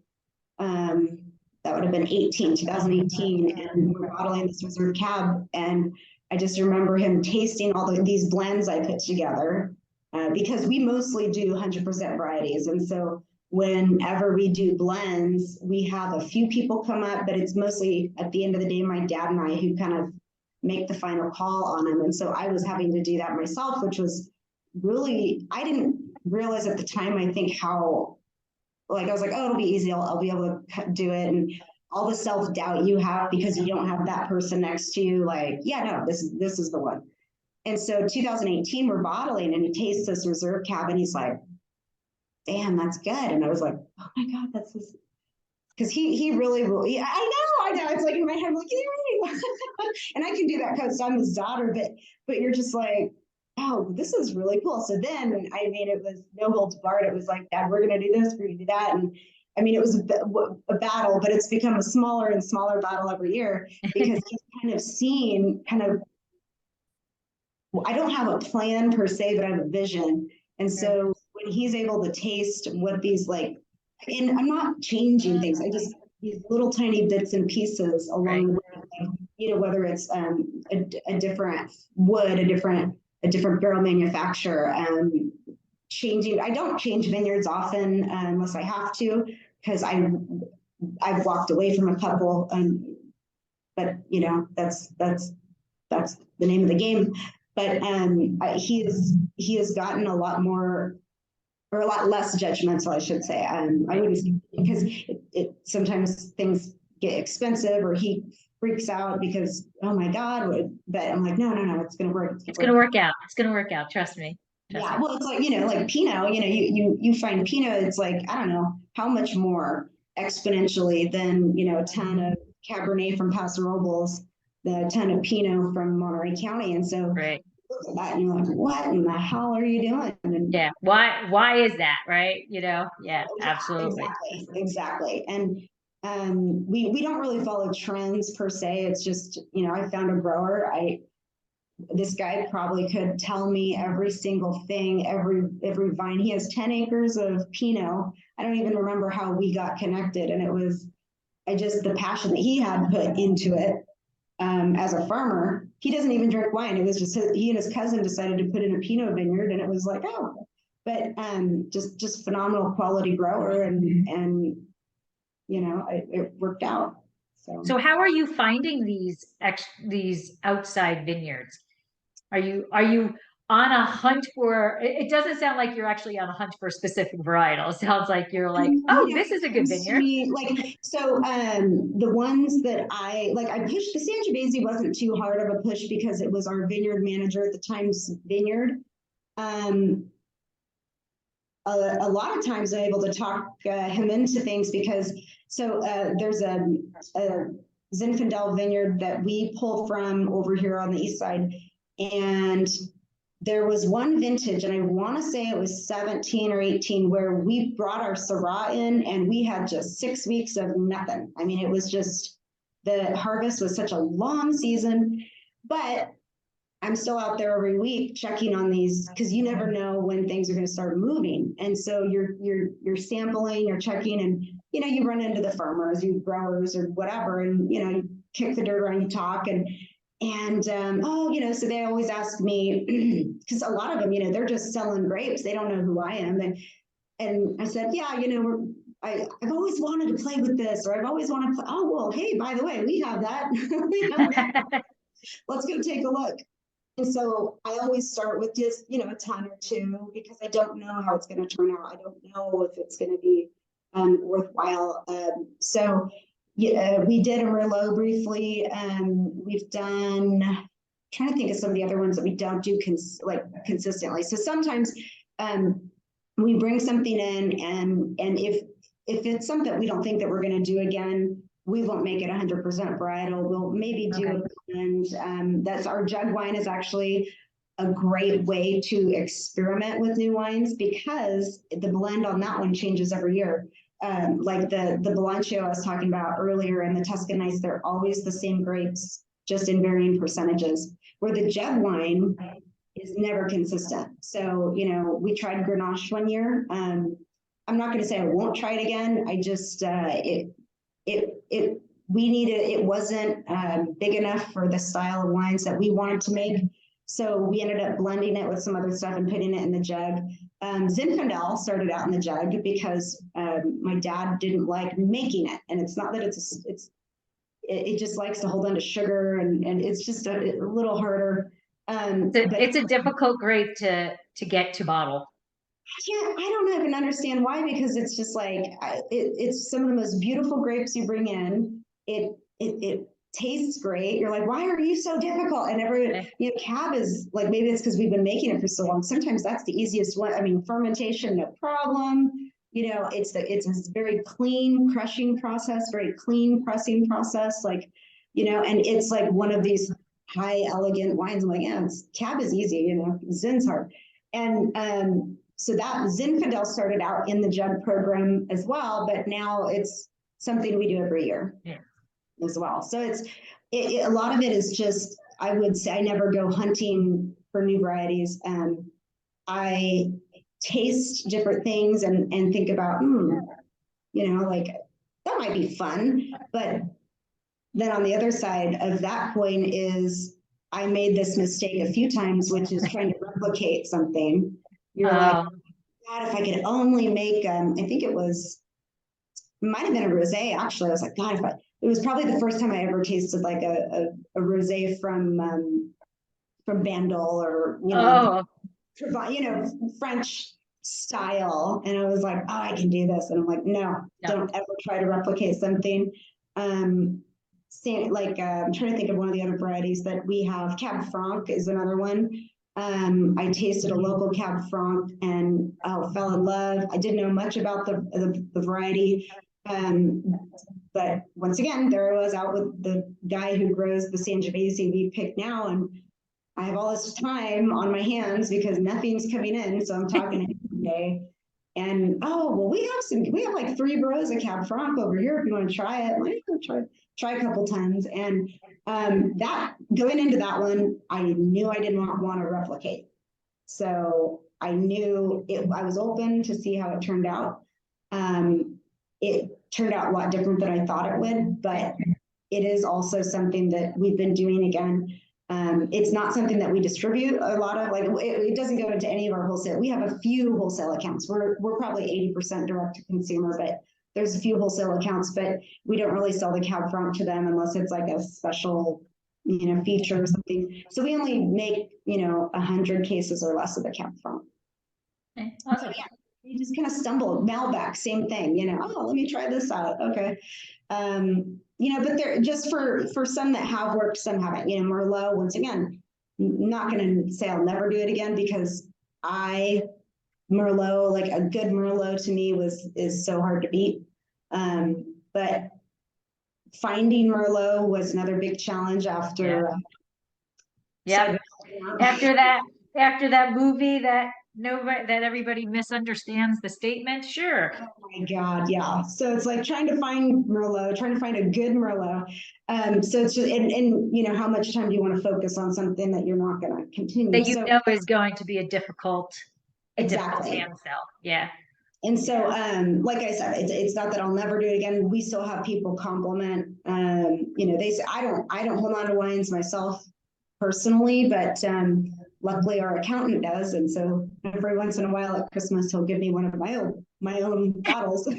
That would have been 2018, and we're bottling this reserve cab. And I just remember him tasting all these blends I put together, because we mostly do 100% varieties. And so whenever we do blends, we have a few people come up, but it's mostly at the end of the day, my dad and I who kind of make the final call on them. And so I was having to do that myself, which was really, I didn't realize at the time, I think how, like, I was like, oh, it'll be easy. I'll be able to do it. And all the self-doubt you have because you don't have that person next to you, like, yeah, no, this is the one. And so 2018, we're bottling, and he tastes this reserve cab, and he's like, damn, that's good. And I was like, oh my God, that's this. Because he really will. Yeah, I know. It's like in my head, I'm like, yeah. And I can do that because I'm his daughter, but you're just like, oh, this is really cool. So then, I mean, it was no holds barred. It was like, Dad, we're going to do this, we're going to do that. And I mean, it was a battle, but it's become a smaller and smaller battle every year because he's kind of seen I don't have a plan per se, but I have a vision. And so when he's able to taste what these and I'm not changing things. I just, these little tiny bits and pieces along the way, whether it's a different wood, a different barrel manufacturer, changing. I don't change vineyards often unless I have to, because I've walked away from a couple, but that's the name of the game. But he has gotten a lot more, or a lot less judgmental, I should say. I would say, because it sometimes things get expensive, or he freaks out because, oh my God, but I'm like, no, it's going to work. It's going to work out. It's going to work out. Trust me. Yeah, well, it's like, like Pinot, you find Pinot, it's like, I don't know how much more exponentially than, a ton of Cabernet from Paso Robles, the ton of Pinot from Monterey County. And so right. Look at that and you're like, what in the hell are you doing? And yeah. Why is that? Right. Yeah, absolutely. Exactly. And we don't really follow trends per se. It's just, I found a grower. This guy probably could tell me every single thing, every vine. He has 10 acres of Pinot. I don't even remember how we got connected. And it was the passion that he had put into it. As a farmer, he doesn't even drink wine. It was just he and his cousin decided to put in a Pinot vineyard, and it was like, oh, but just phenomenal quality grower, and it worked out. So how are you finding these outside vineyards? Are you on a hunt for? It doesn't sound like you're actually on a hunt for a specific varietal. It sounds like you're like, oh, this is a good vineyard. The ones that I pushed, the Sangiovese wasn't too hard of a push because it was our vineyard manager at the time's vineyard. A lot of times I'm able to talk him into things because there's a Zinfandel vineyard that we pull from over here on the east side, and there was one vintage, and I want to say it was 17 or 18, where we brought our Syrah in and we had just 6 weeks of nothing. I mean, it was just, the harvest was such a long season, but I'm still out there every week checking on these, because you never know when things are going to start moving. And so you're sampling, you're checking, and you run into the farmers, you growers or whatever, and you kick the dirt around, you talk, and so they always ask me, because a lot of them, they're just selling grapes. They don't know who I am. And I said, yeah, I've always wanted to play with this, or I've always wanted to play. Oh, well, hey, by the way, we have that. We have that. Let's go take a look. And so I always start with just, a ton or two, because I don't know how it's going to turn out. I don't know if it's going to be worthwhile. So yeah, we did a Merlot briefly. We've done, I'm trying to think of some of the other ones that we don't do consistently. So sometimes we bring something in, and if it's something we don't think that we're going to do again, we won't make it 100% varietal. We'll maybe do a blend. That's our jug wine is actually a great way to experiment with new wines, because the blend on that one changes every year. Like the Blancio I was talking about earlier and the Tuscanites, they're always the same grapes, just in varying percentages, where the jug wine is never consistent. So, we tried Grenache one year. I'm not going to say I won't try it again. I just, it wasn't big enough for the style of wines that we wanted to make. So we ended up blending it with some other stuff and putting it in the jug. Zinfandel started out in the jug because my dad didn't like making it. And it's not that it just likes to hold on to sugar, and it's just a little harder. It's a difficult grape to get to bottle. Yeah, I don't even understand why, because it's just like, it's some of the most beautiful grapes you bring in. It tastes great. You're like, why are you so difficult? And cab is like, maybe it's because we've been making it for so long. Sometimes that's the easiest one. I mean, fermentation, no problem. It's a very clean crushing process, very clean pressing process. And it's like one of these high elegant wines. I'm like, yeah, cab is easy, Zin's hard. And so that Zinfandel started out in the jug program as well, but now it's something we do every year as well. So a lot of it is just, I would say I never go hunting for new varieties. I taste different things and think about, like that might be fun. But then on the other side of that coin is, I made this mistake a few times, which is trying to replicate something. You're like, God, if I could only make, I think it might have been a rosé, actually. I was like, God, it was probably the first time I ever tasted like a rosé from Bandol, or, French style. And I was like, oh, I can do this. And I'm like, no, don't ever try to replicate something. I'm trying to think of one of the other varieties that we have. Cab Franc is another one. I tasted a local Cab Franc and fell in love. I didn't know much about the variety. But once again, there I was out with the guy who grows the Sangiovese we pick now, and I have all this time on my hands because nothing's coming in. So I'm talking to him today, and we have like 3 rows of Cab Franc over here if you want to try it. I'm like, try a couple tons. And that going into that one, I knew I didn't want to replicate. So I knew I was open to see how it turned out. It turned out a lot different than I thought it would, but it is also something that we've been doing again. It's not something that we distribute a lot of, like it doesn't go into any of our wholesale. We have a few wholesale accounts. We're probably 80% direct to consumer, but there's a few wholesale accounts, but we don't really sell the Cab Franc to them unless it's like a special, feature or something. So we only make, 100 cases or less of the Cab Franc. Okay, awesome. Yeah, you just kind of stumble. Malbec, same thing, let me try this out. Okay. But they're just for some that have worked, some haven't. Merlot, once again, not going to say I'll never do it again, because Merlot, like a good Merlot to me is so hard to beat. But finding Merlot was another big challenge after. After that, After that movie that everybody misunderstands the statement, sure. Oh my God, yeah. So it's like trying to find Merlot, trying to find a good Merlot. So it's just, and you know, how much time do you want to focus on something that you're not going to continue? That you So know is going to be a difficult exactly. hand sell. Yeah. And so, like I said, it's not that I'll never do it again. We still have people compliment. You know, they say I don't hold on to wines myself personally, but luckily our accountant does. And so every once in a while at Christmas, he'll give me one of my own bottles.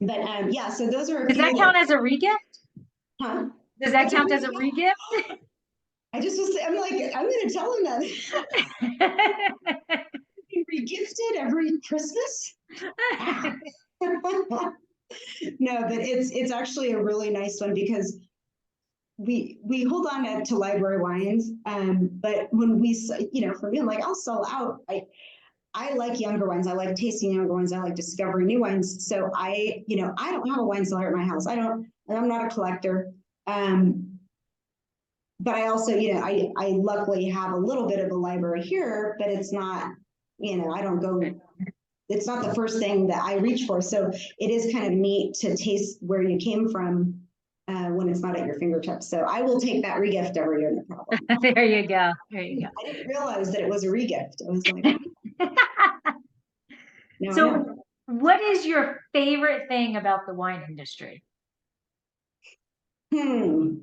But yeah, so those are a Does that few that, count as a regift? huh? Does that That's a count as re- a regift? I just was, I'm like, I'm going to tell him that he regifted every Christmas. No, but it's actually a really nice one because we hold on to library wines, but when we, you know, for me, I'm like, I'll sell out. I like younger wines. I like tasting younger wines. I like discovering new wines. So you know, I don't have a wine cellar at my house. I'm not a collector. But I also, you know, I luckily have a little bit of a library here, but it's not, you know, I don't go, it's not the first thing that I reach for. So it is kind of neat to taste where you came from when it's not at your fingertips. So I will take that regift every year, no problem. There you go. There you I didn't realize that it was a regift. I was like, go. no, I know. So, what is your favorite thing about the wine industry? Hmm.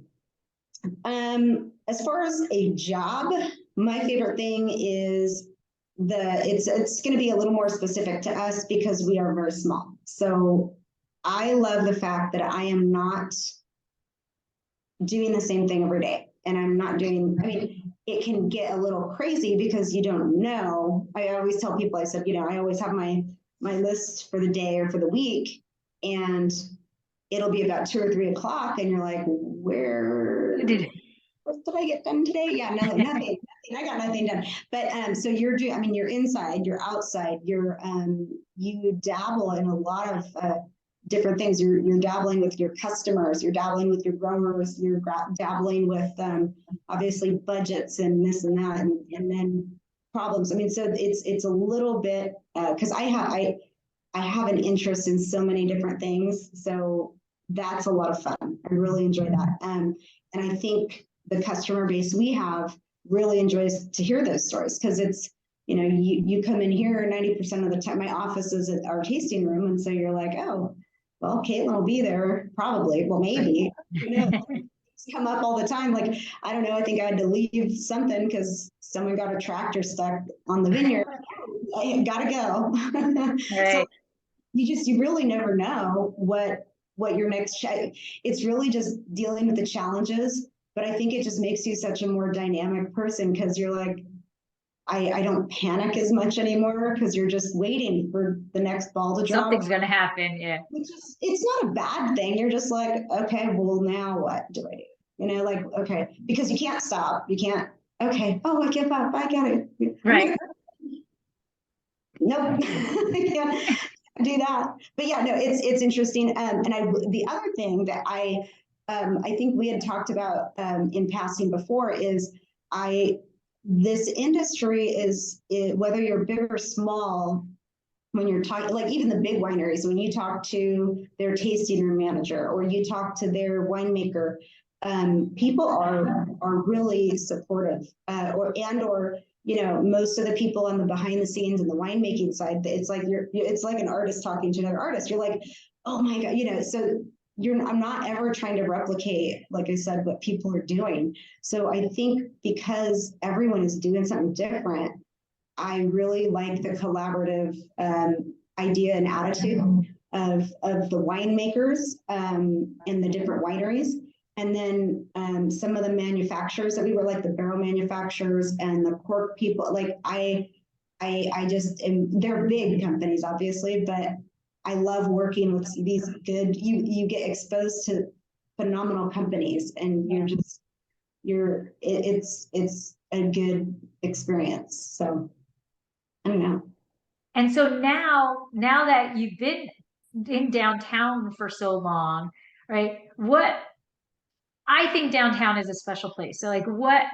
As far as a job, my favorite thing is it's going to be a little more specific to us because we are very small. So I love the fact that I am not doing the same thing every day. And I'm not doing, I mean, it can get a little crazy because you don't know. I always tell people, I said, you know, I always have my list for the day or for the week, and it'll be about 2 or 3 o'clock, and you're like, what did I get done today? Yeah, no, nothing. I got nothing done. But so you're doing, I mean, you're inside, you're outside, you dabble in a lot of different things. You're dabbling with your customers, you're dabbling with your growers, you're dabbling with obviously budgets and this and that, and then problems. I mean, so it's a little bit because I have an interest in so many different things. So that's a lot of fun. I really enjoy that. And I think the customer base we have really enjoys to hear those stories because it's, you know, you come in here 90% of the time. My office is at our tasting room. And so you're like, oh, well, Cailtin will be there probably. Well, maybe. You know, come up all the time. Like, I don't know. I think I had to leave something because someone got a tractor stuck on the vineyard. I gotta go. So Right. you really never know what your next it's really just dealing with the challenges, but I think it just makes you such a more dynamic person because you're like, I don't panic as much anymore because you're just waiting for the next ball to drop, Something's going to happen. Yeah. which is, it's not a bad thing. You're just like, okay, well, now what do I do? You know, like, okay, because you can't stop, you can't, okay, oh, I give up, I got it, Right. nope. I can't do that. But yeah, no, it's interesting. And the other thing that I think we had talked about in passing before is this industry whether you're big or small, when you're talking, like even the big wineries, when you talk to their tasting room manager or you talk to their winemaker, people are really supportive, or you know, most of the people on the behind the scenes and the winemaking side, it's like it's like an artist talking to another artist. You're like, oh my God, you know, so I'm not ever trying to replicate, like I said, what people are doing. So I think because everyone is doing something different, I really like the collaborative idea and attitude of the winemakers in the different wineries. And then some of the manufacturers that we were like the barrel manufacturers and the cork people, like I just they're big companies, obviously, but I love working with these good, you get exposed to phenomenal companies and it's a good experience. So I don't know. And so now that you've been in downtown for so long, right? What I think downtown is a special place. So like what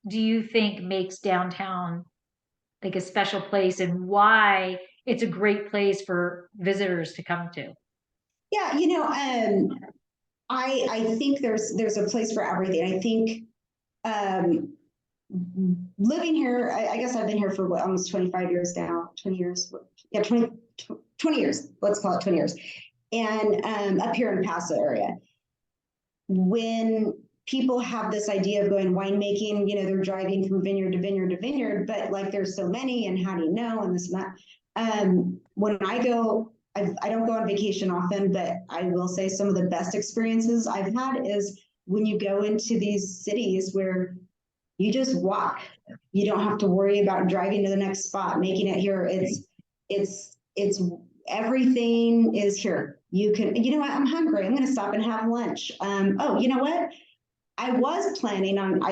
do you think makes downtown like a special place, and why it's a great place for visitors to come to? Yeah, I think there's a place for everything. I think um, living here, I guess I've been here for what, almost 25 years now, 20 years, yeah, 20 years, let's call it 20 years. And up here in the Paso area, when people have this idea of going winemaking, they're driving from vineyard to vineyard to vineyard, but like there's so many, and how do you know, and this and that. When I go, I don't go on vacation often, but I will say some of the best experiences I've had is when you go into these cities where you just walk. You don't have to worry about driving to the next spot, making it here. It's everything is here. You can, what, I'm hungry. I'm going to stop and have lunch. Oh, you know what? I was planning on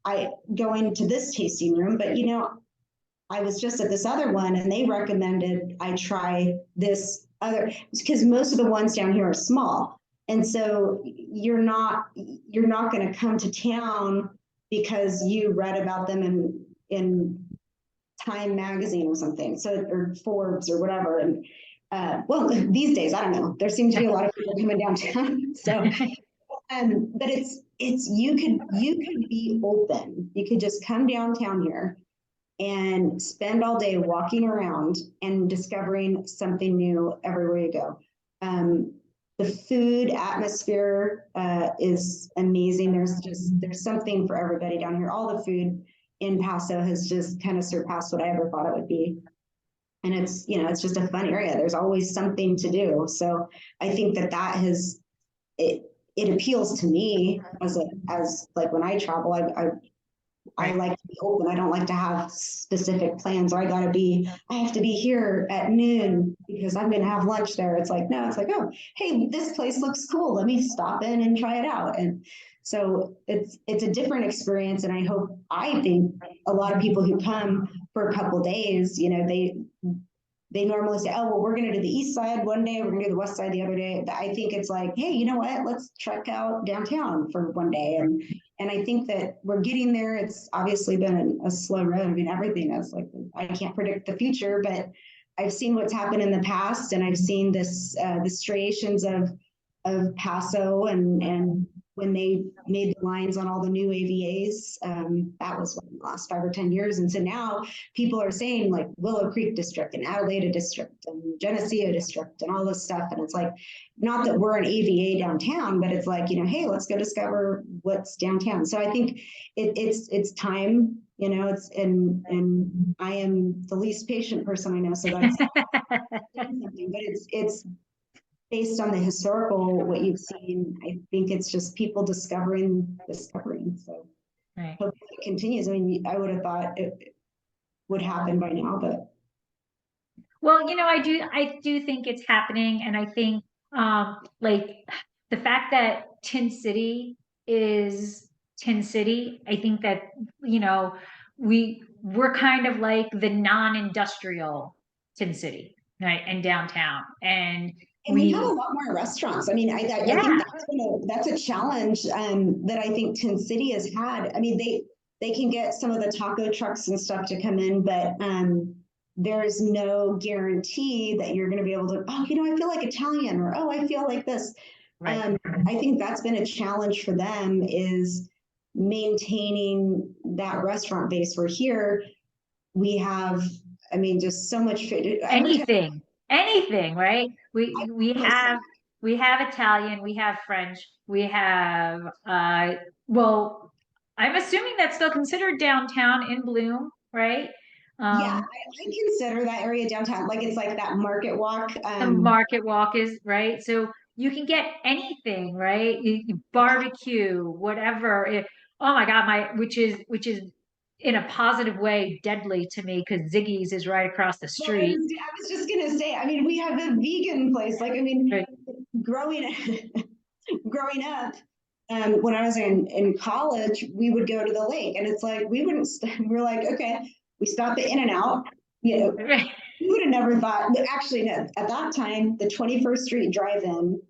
I going to this tasting room, but I was just at this other one and they recommended I try this other, because most of the ones down here are small. And so you're not going to come to town because you read about them in Time magazine or something, so, or Forbes or whatever. And well, these days, I don't know, there seems to be a lot of people coming downtown. So but you could be open. You could just come downtown here and spend all day walking around and discovering something new everywhere you go. The food atmosphere is amazing. There's something for everybody down here. All the food in Paso has just kind of surpassed what I ever thought it would be. And it's just a fun area. There's always something to do. So I think that has it appeals to me as like when I travel, I like to be open. I don't like to have specific plans, or I have to be here at noon because I'm going to have lunch there. It's like, no, it's like, oh, hey, this place looks cool. Let me stop in and try it out. And so it's a different experience. And I think a lot of people who come for a couple days, they normally say, oh, well, we're going to do the east side one day, we're going to do the west side the other day. I think it's like, hey, you know what? Let's check out downtown for one day. And I think that we're getting there. It's obviously been a slow road. I mean, everything is like, I can't predict the future, but I've seen what's happened in the past, and I've seen the striations of Paso, and when they made the lines on all the new AVAs, that was in the last 5 or 10 years. And so now people are saying like Willow Creek District and Adelaida District and Geneseo District and all this stuff. And it's like, not that we're an AVA downtown, but it's like, hey, let's go discover what's downtown. So I think it's time, and I am the least patient person I know. So that's something, but it's based on the historical, what you've seen. I think it's just people discovering. So Right. hopefully it continues. I mean, I would have thought it would happen by now, but. Well, I do think it's happening, and I think like the fact that Tin City is Tin City, I think that we're kind of like the non-industrial Tin City, right, and downtown, and we have a lot more restaurants. I mean, I think that's a challenge that I think Tin City has had. I mean, they can get some of the taco trucks and stuff to come in, but there's no guarantee that you're going to be able to, oh, I feel like Italian, or, oh, I feel like this. Right. I think that's been a challenge for them, is maintaining that restaurant base. Where here we have, I mean, just so much food. Anything, right? We have Italian, we have French, we have well, I'm assuming that's still considered downtown in Bloom, right? Yeah, I consider that area downtown. Like, it's like that Market Walk. The Market Walk is right. So you can get anything, right? You barbecue, whatever. Oh my God, which is in a positive way deadly to me, because Ziggy's is right across the street. Well, I was just gonna say, I mean, we have a vegan place. Like, I mean, right. growing up, when I was in college, we would go to the lake, and it's like we're like, okay, we stop at In-N-Out. Right. We would have never thought. Actually, no, at that time, the 21st Street Drive-In,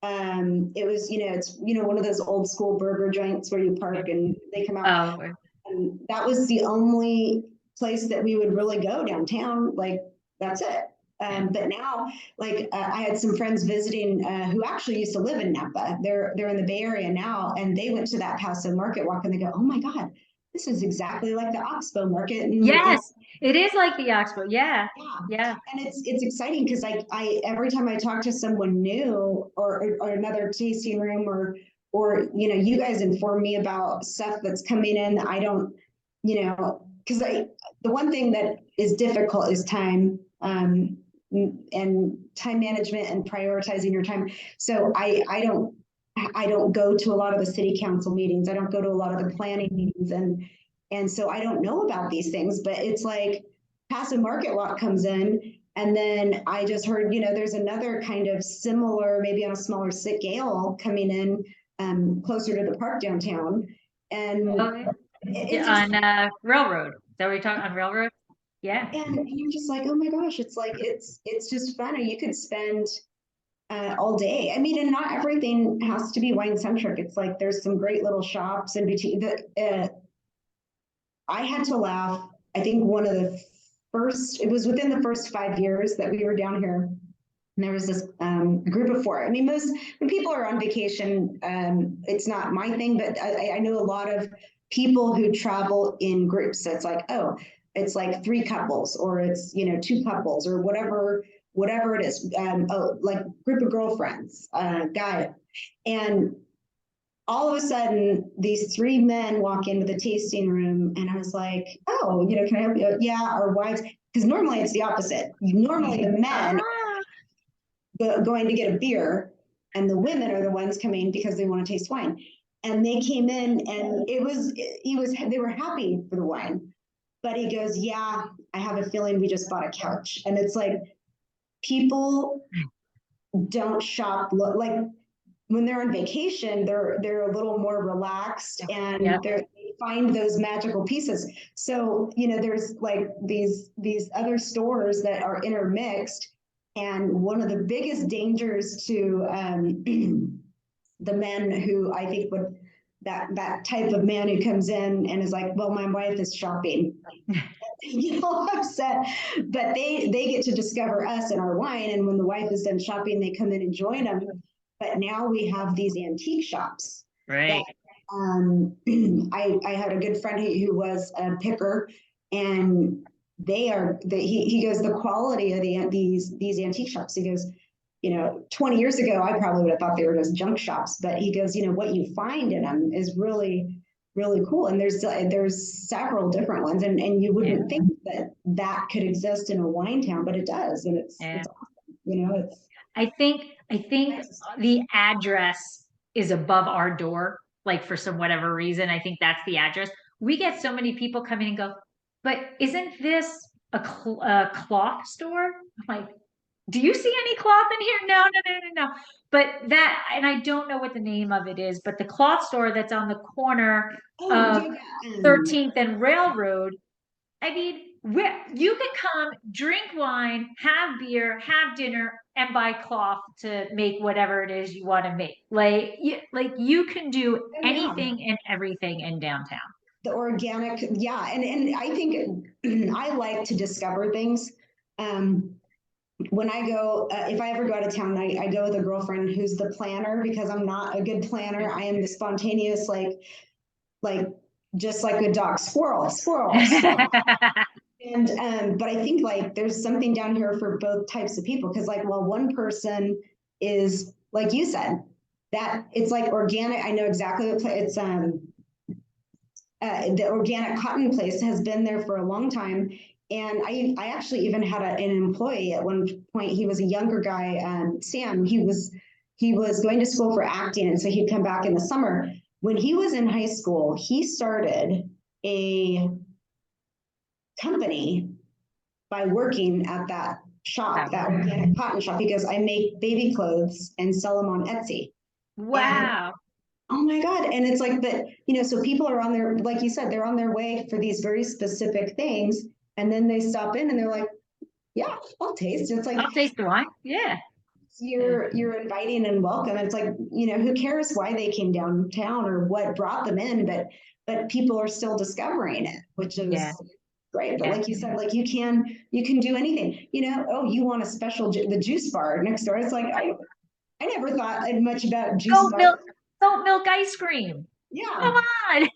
it was, it's one of those old school burger joints where you park and they come out. Oh. And that was the only place that we would really go downtown. Like, that's it. But now, like, I had some friends visiting who actually used to live in Napa. They're in the Bay Area now, and they went to that Paso Market Walk, and they go, "Oh my God, this is exactly like the Oxbow Market." And Yes, it is like the Oxbow. Yeah. yeah, Yeah. and it's exciting because I every time I talk to someone new or another tasting room or you guys inform me about stuff that's coming in that I don't, because the one thing that is difficult is time, and time management and prioritizing your time. So I don't go to a lot of the city council meetings. I don't go to a lot of the planning meetings, and so I don't know about these things. But it's like Paso Market Walk comes in, and then I just heard, there's another kind of similar, maybe on a smaller scale, coming in closer to the park downtown, and Oh, it's yeah. just, On Railroad. Is that what you're talking on Railroad? Yeah. and you're just like, oh my gosh, it's like it's just fun, and you could spend all day. I mean, and not everything has to be wine centric. It's like there's some great little shops in between. I had to laugh. I think one of the first, it was within the first 5 years that we were down here. And there was this group of four. I mean, when people are on vacation, it's not my thing, but I know a lot of people who travel in groups. So it's like, oh, it's like three couples, or it's, two couples, or whatever it is. Like group of girlfriends, guy. And all of a sudden, these three men walk into the tasting room, and I was like, oh, can I help you? Yeah, our wives, because normally it's the opposite. Normally the men Ah, going to get a beer, and the women are the ones coming because they want to taste wine. And they came in, and they were happy for the wine. But he goes, yeah, I have a feeling we just bought a couch. And it's like, people don't shop like when they're on vacation, they're a little more relaxed, and yeah. they find those magical pieces. So there's like these other stores that are intermixed, and one of the biggest dangers to the men who I think would that type of man who comes in and is like, well, my wife is shopping. Upset, but they get to discover us and our wine, and when the wife is done shopping, they come in and join them. But now we have these antique shops that Right. I had a good friend who was a picker, and he goes, the quality of these antique shops, he goes, 20 years ago I probably would have thought they were just junk shops, but he goes, what you find in them is really really cool. And there's several different ones, and you wouldn't think that could exist in a wine town, but it does, and it's awesome. It's I think the address is above our door, like for some whatever reason. I think that's the address. We get so many people come in and go, but isn't this a cloth store? I'm like, do you see any cloth in here? No, no, no, no, no. But that, and I don't know what the name of it is, but the cloth store that's on the corner of yeah, 13th and Railroad, I mean, where you can come, drink wine, have beer, have dinner, and buy cloth to make whatever it is you want to make. Like you can do yeah, anything and everything in downtown. the organic, yeah, and I think I like to discover things. When I go, if I ever go out of town, I go with a girlfriend who's the planner, because I'm not a good planner. I am the spontaneous, like just like a dog, squirrel, squirrel, squirrel. And but I think like there's something down here for both types of people, because like, well, one person is like you said, that it's like organic. I know exactly what it's the organic cotton place has been there for a long time. And I actually even had an employee at one point. He was a younger guy, Sam. He was going to school for acting, and so he'd come back in the summer. When he was in high school, he started a company by working at that shop, that organic cotton shop. He goes, I make baby clothes and sell them on Etsy. And Wow. oh my God. And it's like that, so people are on their, like you said, they're on their way for these very specific things. And then they stop in and they're like, yeah, I'll taste. It's like, I'll taste the wine. Yeah. you're inviting and welcome. It's like, who cares why they came downtown or what brought them in, but but people are still discovering it, which Yeah. is great. But Yeah. like you said, like you can do anything, oh, you want a special, the juice bar next door. It's like, I never thought much about juice Goat bar. milk, goat milk ice cream. Yeah. Come on.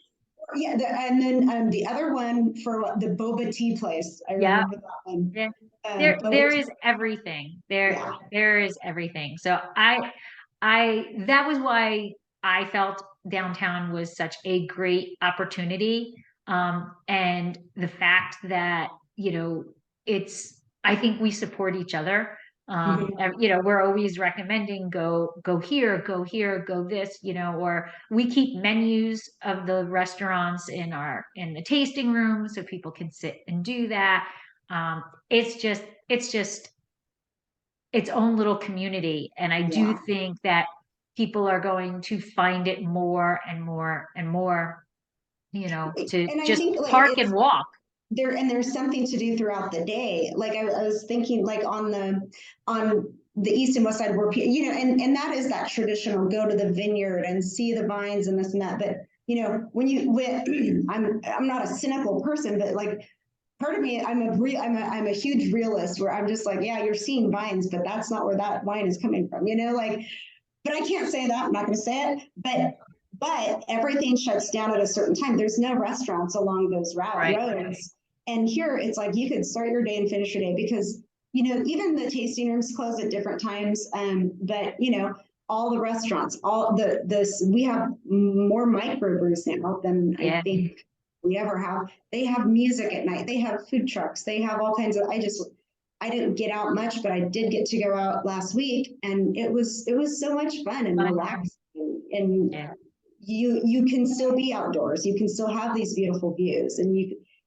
Yeah. And then the other one for the boba tea place. I Yeah. remember that one. Yeah. Boba There tea. is everything. Yeah. There is everything. So that was why I felt downtown was such a great opportunity. And the fact that, I think we support each other. Mhm. We're always recommending go here, go this, or we keep menus of the restaurants in the tasting room so people can sit and do that. It's just its own little community. And I do Yeah. think that people are going to find it more and more and more, to And I just think like park and walk. there's something to do throughout the day. Like I was thinking like on the east and west side where, and that is that traditional go to the vineyard and see the vines and this and that. But, I'm not a cynical person, but like part of me, I'm a huge realist where I'm just like, yeah, you're seeing vines, but that's not where that wine is coming from, like, but I can't say that. I'm not going to say it, but everything shuts down at a certain time. There's no restaurants along those Right. roads. And here it's like you could start your day and finish your day because, even the tasting rooms close at different times. But, all the restaurants, we have more microbrews now than I Yeah. think we ever have. They have music at night. They have food trucks. They have all kinds of, I didn't get out much, but I did get to go out last week, and it was so much fun and relaxing. And Yeah. you can still be outdoors. You can still have these beautiful views, and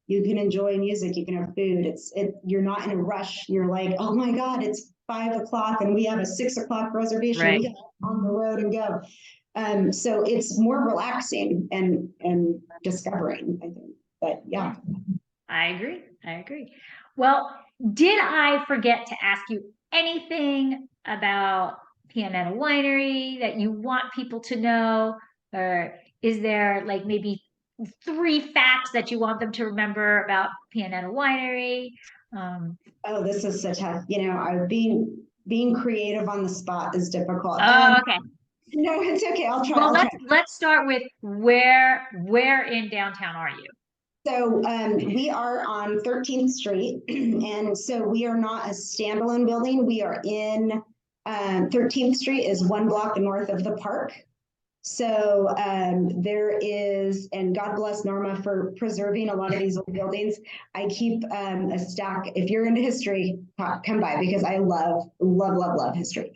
you can enjoy music. You can have food. You're not in a rush. You're like, oh my God, it's 5 o'clock, and we have a 6 o'clock reservation. Right. We got on the road and go. So it's more relaxing and discovering, I think. But yeah. I agree. I agree. Well, did I forget to ask you anything about Pianetta Winery that you want people to know? Or is there like maybe 3 facts that you want them to remember about Pianetta Winery? Oh, this is so tough. I've being creative on the spot is difficult. Okay. No, it's okay. I'll try. Well, I'll try. let's start with where in downtown are you? So we are on 13th Street, and so we are not a standalone building. We are in 13th Street is one block north of the park. So there is, and God bless Norma for preserving a lot of these old buildings. I keep a stack. If you're into history, come by because I love history.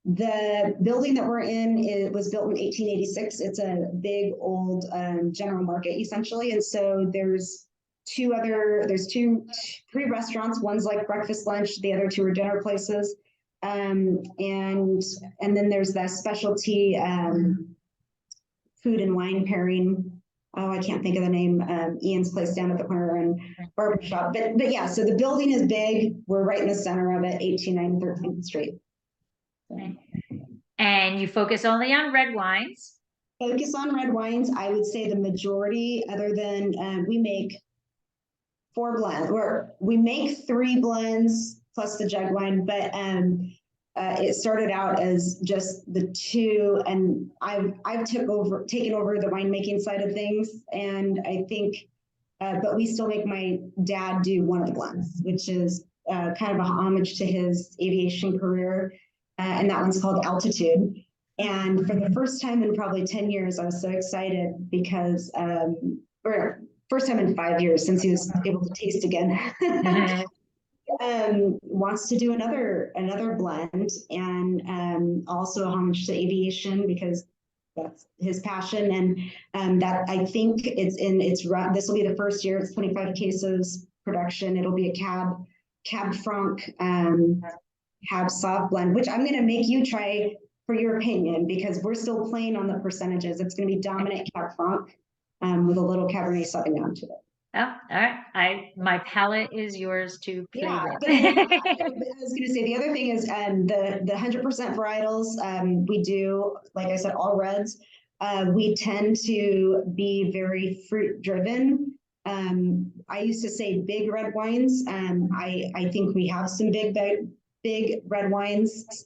The building that we're in, it was built in 1886. It's a big old general market essentially. And so there's three restaurants. One's like breakfast, lunch. The other two are dinner places. And then there's that specialty food and wine pairing. Oh, I can't think of the name. Ian's place down at the corner and barbershop. But yeah, so the building is big. We're right in the center of it, 1890 13th Street. And you focus only on red wines. Focus on red wines. I would say the majority, other than we make 4 blends, or we make 3 blends plus the jug wine, but it started out as just the 2, and I've taken over the winemaking side of things, and I think, but we still make my dad do one of the blends, which is kind of a homage to his aviation career, and that one's called Altitude. And for the first time in probably 10 years, I was so excited because, or first time in 5 years since he was able to taste again. Wants to do another blend, and also a homage to aviation because that's his passion. And that I think this will be the first year. It's 25 cases production. It'll be a Cab Franc Cab Sauv blend, which I'm going to make you try for your opinion because we're still playing on the percentages. It's going to be dominant Cab Franc with a little Cabernet Sauvignon to it. Oh, all right. My palate is yours to play with. But I was going to say the other thing is the 100% varietals. We do, like I said, all reds. We tend to be very fruit driven. I used to say big red wines. I think we have some big red wines.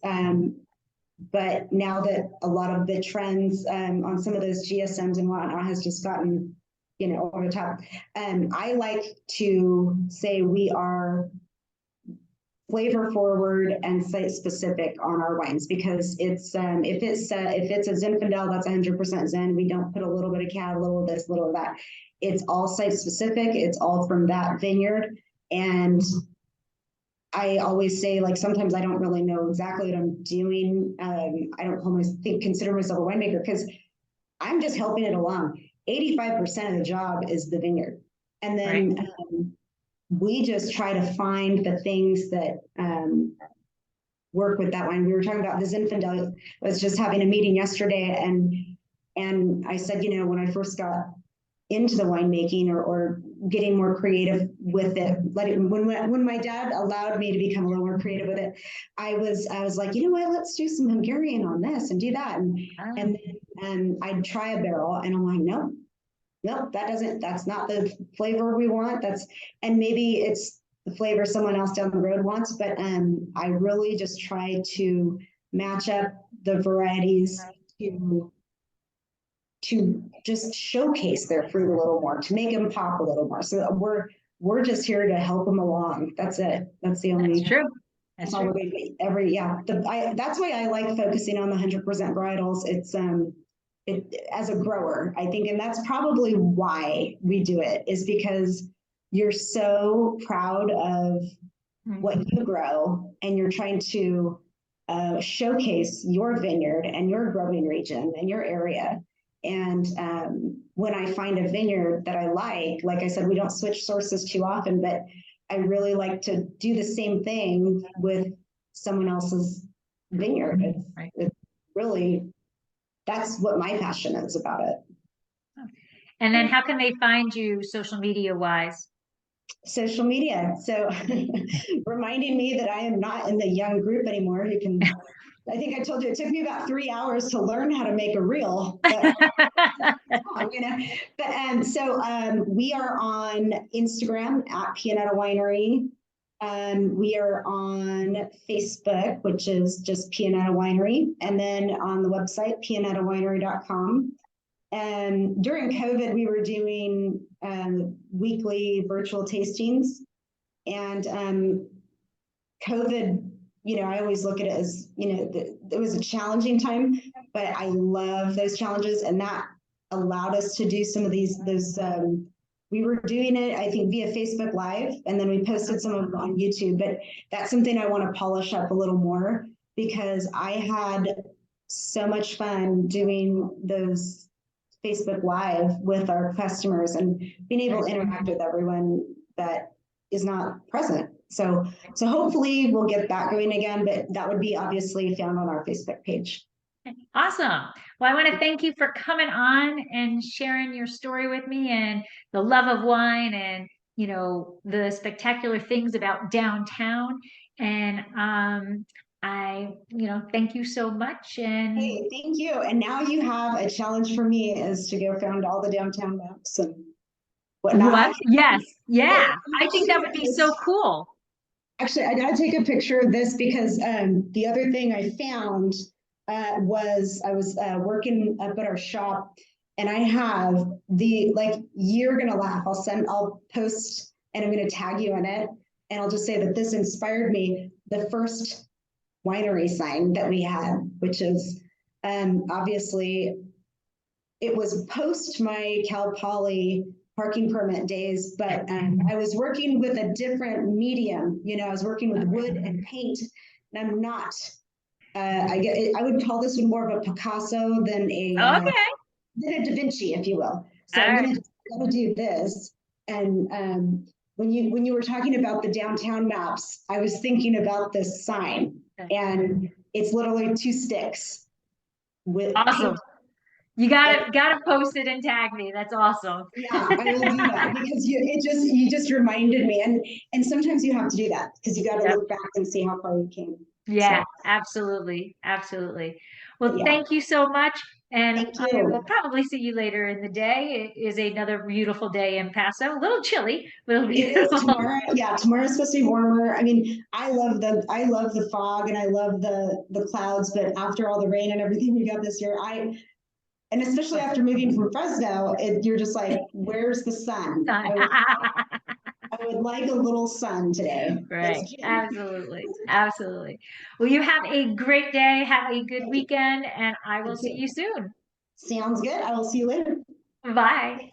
But now that a lot of the trends on some of those GSMs and whatnot has just gotten, over the top. I like to say we are flavor forward and site specific on our wines, because it's if it's a Zinfandel, that's 100% Zen. We don't put a little bit of Cab, a little of this, a little of that. It's all site specific. It's all from that vineyard. And I always say, like, sometimes I don't really know exactly what I'm doing. I don't consider myself a winemaker, because I'm just helping it along. 85% of the job is the vineyard. And then we just try to find the things that work with that wine. We were talking about the Zinfandel. I was just having a meeting yesterday, and I said, when I first got into the winemaking or getting more creative with it, when my dad allowed me to become a little more creative with it, I was like, what, let's do some Hungarian on this and do that. And then I'd try a barrel, and I'm like, nope, that's not the flavor we want. And maybe it's the flavor someone else down the road wants, but I really just try to match up the varieties to just showcase their fruit a little more, to make them pop a little more. So we're just here to help them along. That's it. That's the only. That's true. That's true. That's why I like focusing on the 100% varietals. It's as a grower, I think, and that's probably why we do it, is because you're so proud of what you grow, and you're trying to showcase your vineyard and your growing region and your area. And when I find a vineyard that I like I said, we don't switch sources too often, but I really like to do the same thing with someone else's vineyard. It's really, that's what my passion is about it. And then how can they find you social media wise? Social media. So reminding me that I am not in the young group anymore who can, I think I told you, it took me about 3 hours to learn how to make a reel. But, so we are on Instagram at Pianetta Winery. We are on Facebook, which is just Pianetta Winery, and then on the website, pianettawinery.com. And during COVID, we were doing weekly virtual tastings. And COVID, I always look at it as, it was a challenging time, but I love those challenges. And that allowed us to do some of those. We were doing it, I think, via Facebook Live, and then we posted some of them on YouTube. But that's something I want to polish up a little more, because I had so much fun doing those Facebook Live with our customers and being able to interact with everyone that is not present. So hopefully we'll get that going again, but that would be obviously found on our Facebook page. Awesome. Well, I want to thank you for coming on and sharing your story with me, and the love of wine, and the spectacular things about downtown. And I thank you so much. And hey, thank you. And now you have a challenge for me, is to go find all the downtown maps and whatnot. What? Yes. Yeah. I think that would be so cool. Actually, I gotta take a picture of this, because the other thing I found was I was working up at our shop, and I have you're gonna laugh. I'll post, and I'm gonna tag you in it, and I'll just say that this inspired me. The first winery sign that we had, which is obviously, it was post my Cal Poly parking permit days, but I was working with a different medium. I was working with wood and paint, and I'm not. I would call this one more of a Picasso than a than a Da Vinci, if you will. So I'm gonna do this. And when you were talking about the downtown maps, I was thinking about this sign, and it's literally 2 sticks with awesome. You gotta post it and tag me. That's awesome. Yeah, I will do that, because you just reminded me, and sometimes you have to do that, because you got to look back and see how far you came. Yeah, so. Absolutely. Well, thank you so much. And Thank I will you. probably see you later in the day. It is another beautiful day in Paso. A little chilly, but it'll be It is beautiful. tomorrow. Yeah, tomorrow's supposed to be warmer. I mean, I love the fog and I love the clouds, but after all the rain and everything we got this year, and especially after moving from Fresno, you're just like, where's the sun? I would like a little sun today. Right. Yes, Jen. Absolutely. Absolutely. Well, you have a great day. Have a good Thank you. weekend, and I will You see you too. soon. Sounds good. I will see you later. Bye.